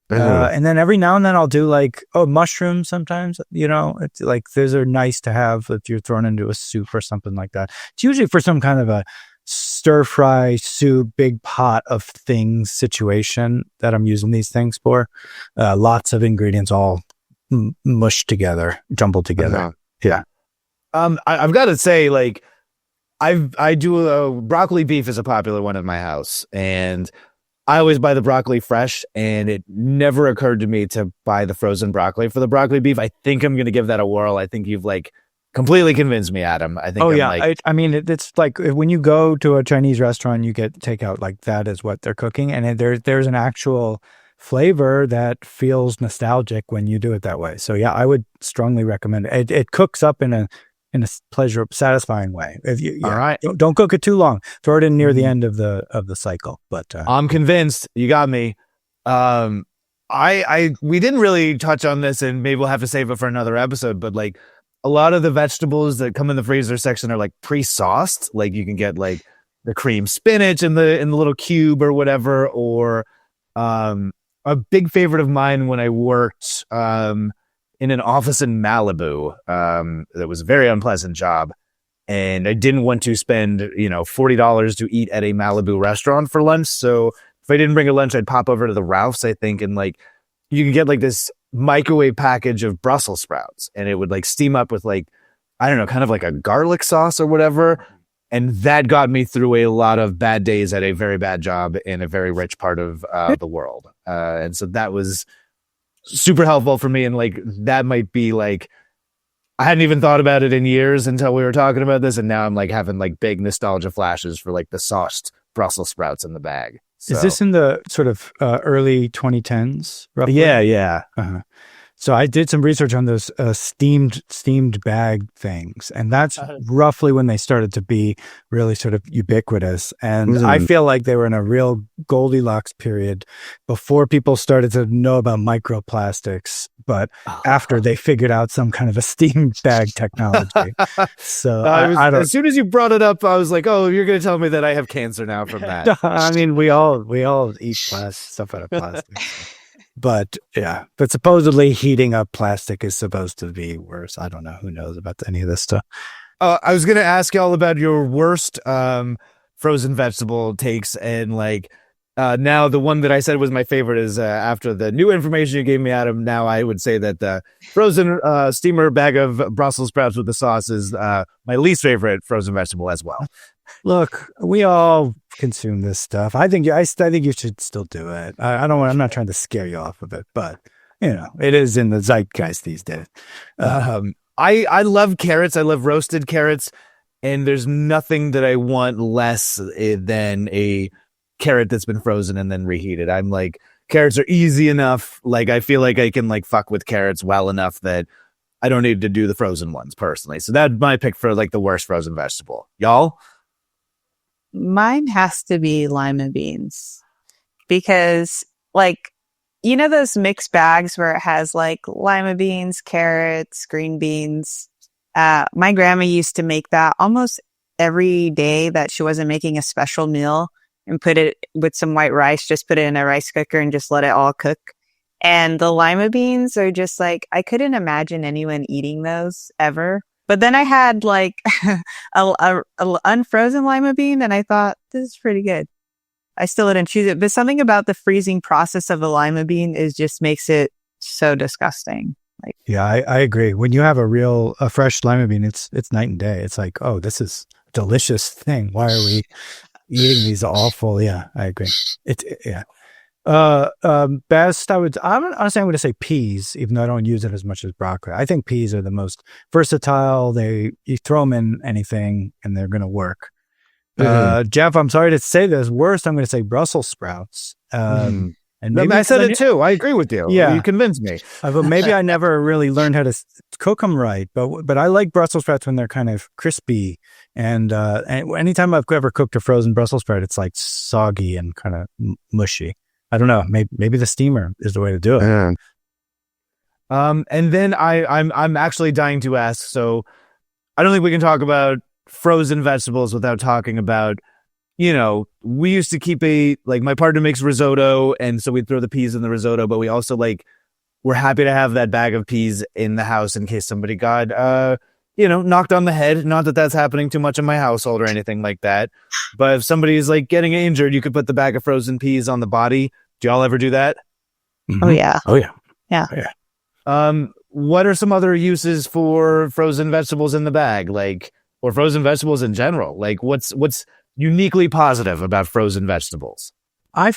And then every now and then I'll do like, mushrooms sometimes, it's like, those are nice to have if you're thrown into a soup or something like that. It's usually for some kind of a stir fry soup, big pot of things situation that I'm using these things for. Lots of ingredients all mushed together, jumbled together. Yeah. I've got to say, like, I do broccoli beef is a popular one at my house, and I always buy the broccoli fresh, and it never occurred to me to buy the frozen broccoli for the broccoli beef. I think I'm going to give that a whirl. I think you've like completely convinced me, Adam. I think. I mean, it's like when you go to a Chinese restaurant, you get takeout, like that is what they're cooking, and there's an actual flavor that feels nostalgic when you do it that way. So yeah, I would strongly recommend it. It cooks up in a satisfying way. All right, don't cook it too long. Throw it in near the end of the cycle. But I'm convinced. You got me. We didn't really touch on this, and maybe we'll have to save it for another episode. But like a lot of the vegetables that come in the freezer section are like pre-sauced. Like you can get like the cream spinach in the little cube or whatever, or a big favorite of mine when I worked in an office in Malibu. That was a very unpleasant job, and I didn't want to spend $40 to eat at a Malibu restaurant for lunch. So if I didn't bring a lunch, I'd pop over to the Ralph's, I think, and like you can get like this microwave package of Brussels sprouts, and it would like steam up with like, I don't know, kind of like a garlic sauce or whatever. And that got me through a lot of bad days at a very bad job in a very rich part of the world. And so that was super helpful for me. And like, that might be like, I hadn't even thought about it in years until we were talking about this. And now I'm like having like big nostalgia flashes for like the sauced Brussels sprouts in the bag. So. Is this in the sort of early 2010s? Roughly? Yeah. Uh-huh. So I did some research on those steamed bag things, and that's roughly when they started to be really sort of ubiquitous. And I feel like they were in a real Goldilocks period before people started to know about microplastics, but after they figured out some kind of a steamed bag technology. So as soon as you brought it up, I was like, "Oh, you're going to tell me that I have cancer now from that." I mean, we all eat stuff out of plastic. But supposedly heating up plastic is supposed to be worse. I don't know. Who knows about any of this stuff? I was going to ask y'all about your worst frozen vegetable takes. And like now the one that I said was my favorite is after the new information you gave me, Adam. Now I would say that the frozen steamer bag of Brussels sprouts with the sauce is my least favorite frozen vegetable as well. Look, we all consume this stuff. I think you should still do it. I'm not trying to scare you off of it, but it is in the zeitgeist these days. I love carrots. I love roasted carrots, and there's nothing that I want less than a carrot that's been frozen and then reheated. I'm like, carrots are easy enough. Like I feel like I can like fuck with carrots well enough that I don't need to do the frozen ones personally. So that's my pick for like the worst frozen vegetable. Y'all? Mine has to be lima beans, because like, those mixed bags where it has like lima beans, carrots, green beans. My grandma used to make that almost every day that she wasn't making a special meal, and put it with some white rice, just put it in a rice cooker and just let it all cook. And the lima beans are just like, I couldn't imagine anyone eating those ever. But then I had like a unfrozen lima bean, and I thought, this is pretty good. I still didn't choose it, but something about the freezing process of a lima bean just makes it so disgusting. Like, yeah, I agree. When you have a fresh lima bean, it's night and day. It's like, oh, this is a delicious thing. Why are we eating these awful? Yeah, I agree. Best, I'm going to say peas, even though I don't use it as much as broccoli. I think peas are the most versatile. You throw them in anything and they're going to work. Jef, I'm sorry to say this. Worst, I'm going to say Brussels sprouts. And maybe I said it too. I agree with you. Yeah, you convinced me. But maybe I never really learned how to cook them right. But I like Brussels sprouts when they're kind of crispy. And anytime I've ever cooked a frozen Brussels sprout, it's like soggy and kind of mushy. I don't know. Maybe the steamer is the way to do it. Yeah. And then I'm actually dying to ask. So I don't think we can talk about frozen vegetables without talking about, we used to keep my partner makes risotto, and so we'd throw the peas in the risotto, but we also we're happy to have that bag of peas in the house in case somebody got, knocked on the head. Not that that's happening too much in my household or anything like that. But if somebody's getting injured, you could put the bag of frozen peas on the body. Do y'all ever do that? Mm-hmm. Oh yeah. Oh yeah. Yeah. Oh, yeah. What are some other uses for frozen vegetables in the bag, or frozen vegetables in general? What's uniquely positive about frozen vegetables? I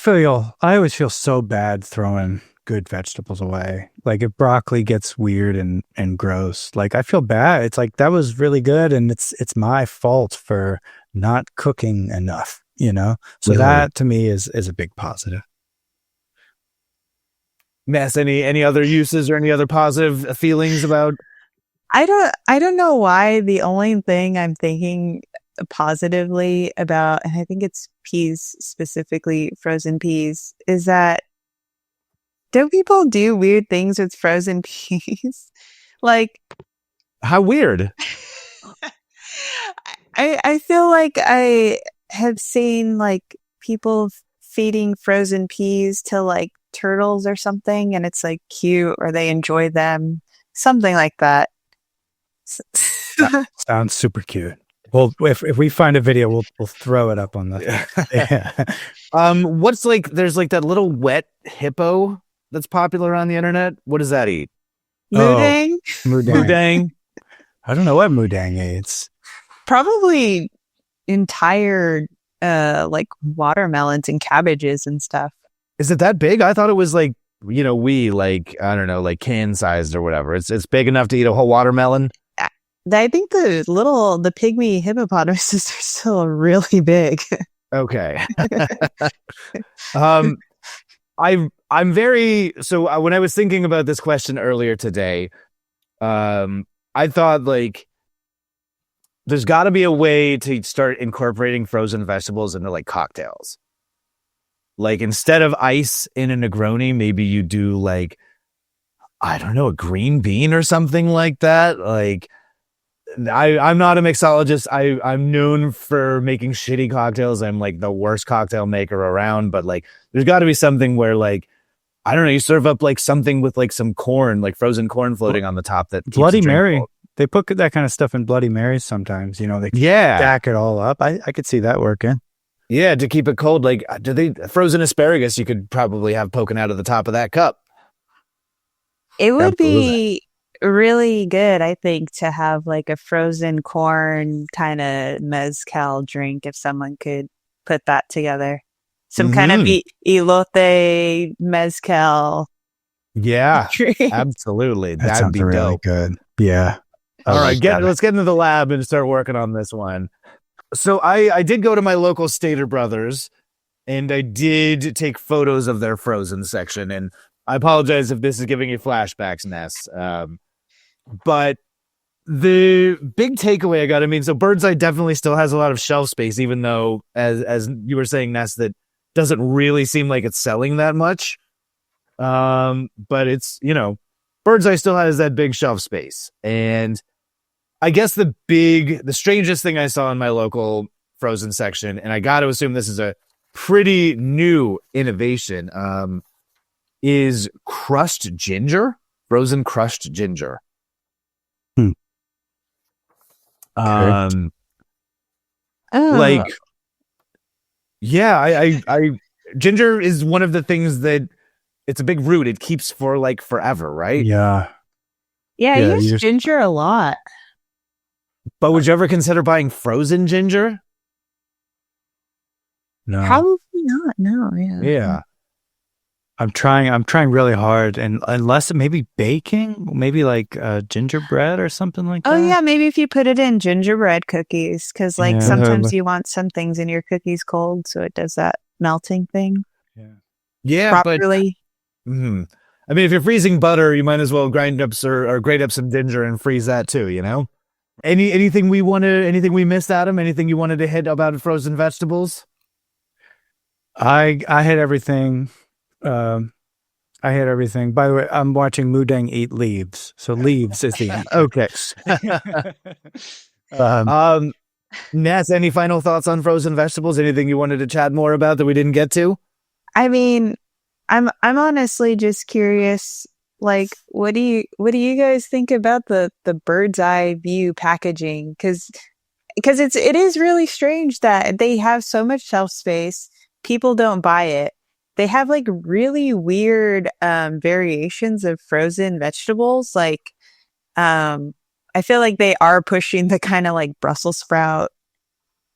always feel so bad throwing good vegetables away. Like if broccoli gets weird and gross, like I feel bad. It's like that was really good, and it's my fault for not cooking enough, So Really? that to me is a big positive. Ness, any other uses or any other positive feelings about? I don't know why. The only thing I'm thinking positively about, and I think it's peas, specifically frozen peas, is that don't people do weird things with frozen peas? Like, How weird. I feel like I have seen like people feeding frozen peas to like turtles or something, and it's like cute, or they enjoy them, something like that. That sounds super cute. Well, if we find a video, we'll throw it up on the. Yeah. What's like? There's like that little wet hippo that's popular on the internet. What does that eat? Mudang? Mudang. I don't know what mudang eats. Probably entire like watermelons and cabbages and stuff. Is it that big? I thought it was like, like, I don't know, like can sized or whatever. It's big enough to eat a whole watermelon. I think the pygmy hippopotamuses are still really big. Okay. I'm very, so when I was thinking about this question earlier today, I thought like there's got to be a way to start incorporating frozen vegetables into like cocktails. Like instead of ice in a Negroni, maybe you do like, I don't know, a green bean or something like that. Like I'm not a mixologist. I'm known for making shitty cocktails. I'm like the worst cocktail maker around, but like there's got to be something where like, I don't know, you serve up like something with like some corn, like frozen corn floating on the top that Bloody Mary. They put that kind of stuff in Bloody Marys sometimes, they stack it all up. I could see that working. Yeah, to keep it cold. Like, frozen asparagus you could probably have poking out of the top of that cup. It would be really good, I think, to have like a frozen corn kind of mezcal drink if someone could put that together. Some kind of elote mezcal. Yeah, absolutely. That That'd sounds be really dope. good. Yeah. All right, let's get into the lab and start working on this one. So I did go to my local Stater Brothers, and I did take photos of their frozen section. And I apologize if this is giving you flashbacks, Ness. But the big takeaway I got, so Bird's Eye definitely still has a lot of shelf space, even though, as you were saying, Ness, that doesn't really seem like it's selling that much. But it's, Bird's Eye still has that big shelf space. And I guess the strangest thing I saw in my local frozen section, and I got to assume this is a pretty new innovation, is crushed ginger, frozen crushed ginger. Okay. Like, yeah, I ginger is one of the things that it's a big root. It keeps for like forever, right? Yeah. Yeah, I use ginger a lot. But would you ever consider buying frozen ginger? No. Probably not. No. Yeah. Yeah. I'm trying really hard, and unless maybe baking, maybe like gingerbread or something like that. Oh yeah, maybe if you put it in gingerbread cookies, because like sometimes you want some things in your cookies cold, so it does that melting thing. Yeah, properly. But if you're freezing butter, you might as well grind up or grate up some ginger and freeze that too. Anything we missed, Adam? Anything you wanted to hit about frozen vegetables? I had everything. I had everything. By the way, I'm watching Mudang eat leaves. So leaves is the answer. Okay. Ness, any final thoughts on frozen vegetables? Anything you wanted to chat more about that we didn't get to? I'm honestly just curious. Like, what do you guys think about the bird's eye view packaging? Because it is really strange that they have so much shelf space. People don't buy it. They have like really weird variations of frozen vegetables. Like, I feel like they are pushing the kind of like Brussels sprout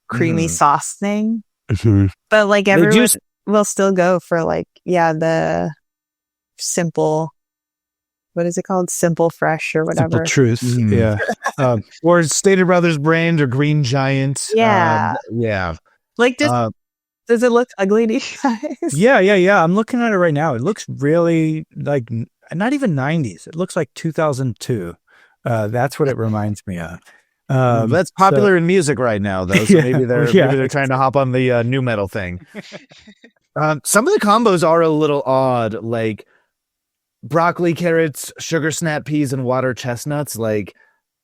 creamy sauce thing. Mm-hmm. But like everyone, will still go for like, the simple, what is it called? Simple Fresh or whatever. Simple Truth. Yeah. Or Stater Brothers brand or Green Giant. Yeah. Yeah. Like, does it look ugly to you guys? Yeah. I'm looking at it right now. It looks really like not even 90s. It looks like 2002. That's what it reminds me of. That's popular in music right now, though. So maybe they're trying to hop on the new metal thing. Some of the combos are a little odd, like broccoli, carrots, sugar snap peas, and water chestnuts. Like,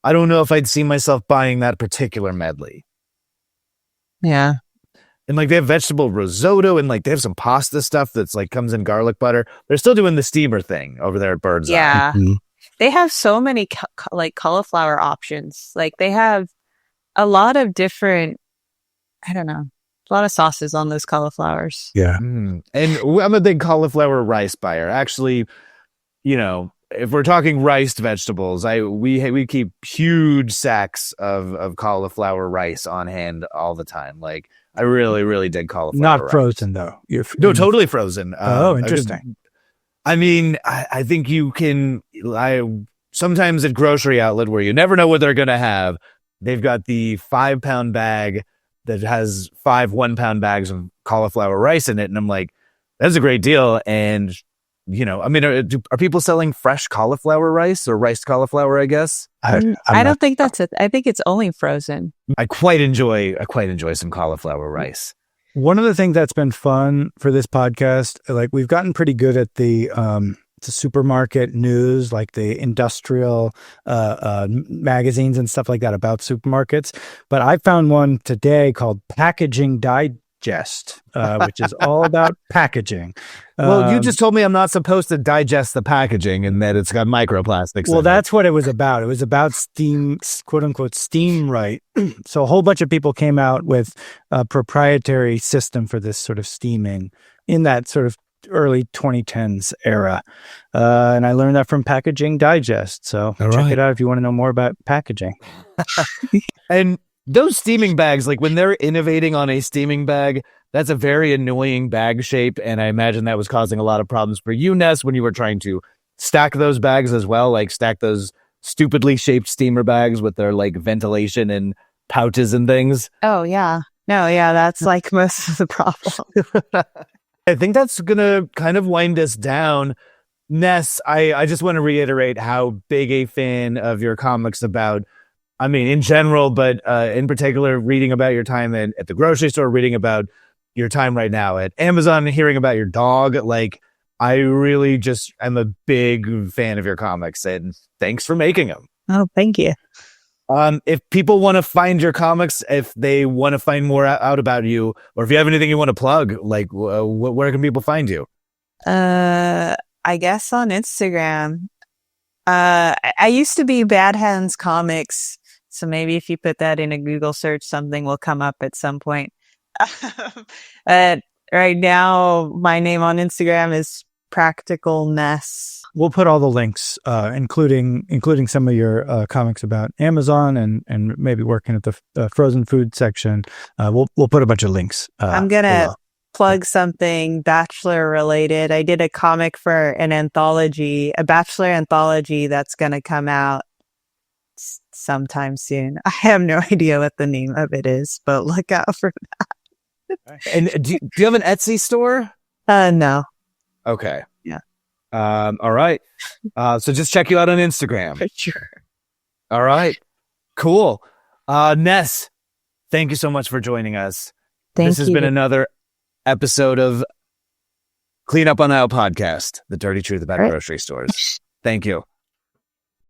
I don't know if I'd see myself buying that particular medley. Yeah. And like they have vegetable risotto, and like they have some pasta stuff that's like comes in garlic butter. They're still doing the steamer thing over there at Bird's Eye. Yeah. They have so many like cauliflower options. Like they have a lot of different, I don't know, a lot of sauces on those cauliflowers. Yeah. And I'm a big cauliflower rice buyer. Actually, you know, if we're talking riced vegetables, we keep huge sacks of cauliflower rice on hand all the time. Like I really, really dig cauliflower. Not rice. frozen though. No, totally frozen. Interesting. I mean, I think you can. Sometimes at grocery outlet where you never know what they're gonna have, they've got the 5-pound bag that has 5 1-pound bags of cauliflower rice in it, and I'm like, that's a great deal. And you know, I mean, are people selling fresh cauliflower rice or riced cauliflower? I guess I don't think that's it. I think it's only frozen. I quite enjoy some cauliflower rice. One of the things that's been fun for this podcast, like we've gotten pretty good at the supermarket news, like the industrial magazines and stuff like that about supermarkets. But I found one today called Packaging Digest, which is all about packaging. Well, you just told me I'm not supposed to digest the packaging and that it's got microplastics. Well, that's what it was about. It was about steam, quote unquote, steam right. So a whole bunch of people came out with a proprietary system for this sort of steaming in that sort of early 2010s era. And I learned that from Packaging Digest. So check it out if you want to know more about packaging. And those steaming bags, like when they're innovating on a steaming bag, that's a very annoying bag shape. And I imagine that was causing a lot of problems for you, Ness, when you were trying to stack those bags as well, like stack those stupidly shaped steamer bags with their like ventilation and pouches and things. Oh, yeah. No, yeah, that's like most of the problem. I think that's going to kind of wind us down. Ness, I just want to reiterate how big a fan of your comics about, I mean, in general, but in particular, reading about your time at the grocery store, reading about your time right now at Amazon, and hearing about your dog. Like, I really just am a big fan of your comics, and thanks for making them. Oh, thank you. If people want to find your comics, if they want to find more out about you, or if you have anything you want to plug, like where can people find you? I guess on Instagram. I used to be Bad Hands Comics, so maybe if you put that in a Google search, something will come up at some point. Right now, my name on Instagram is Practical Ness. We'll put all the links, including some of your comics about Amazon and maybe working at the frozen food section. We'll put a bunch of links. I'm gonna plug something Bachelor related. I did a comic for an anthology, a Bachelor anthology that's gonna come out sometime soon. I have no idea what the name of it is, but look out for that. And do you have an Etsy store? No. Okay. Yeah. All right. So just check you out on Instagram. For sure. All right. Cool. Ness, thank you so much for joining us. This has been another episode of Clean Up on Aisle Podcast, the dirty truth about grocery stores. Thank you.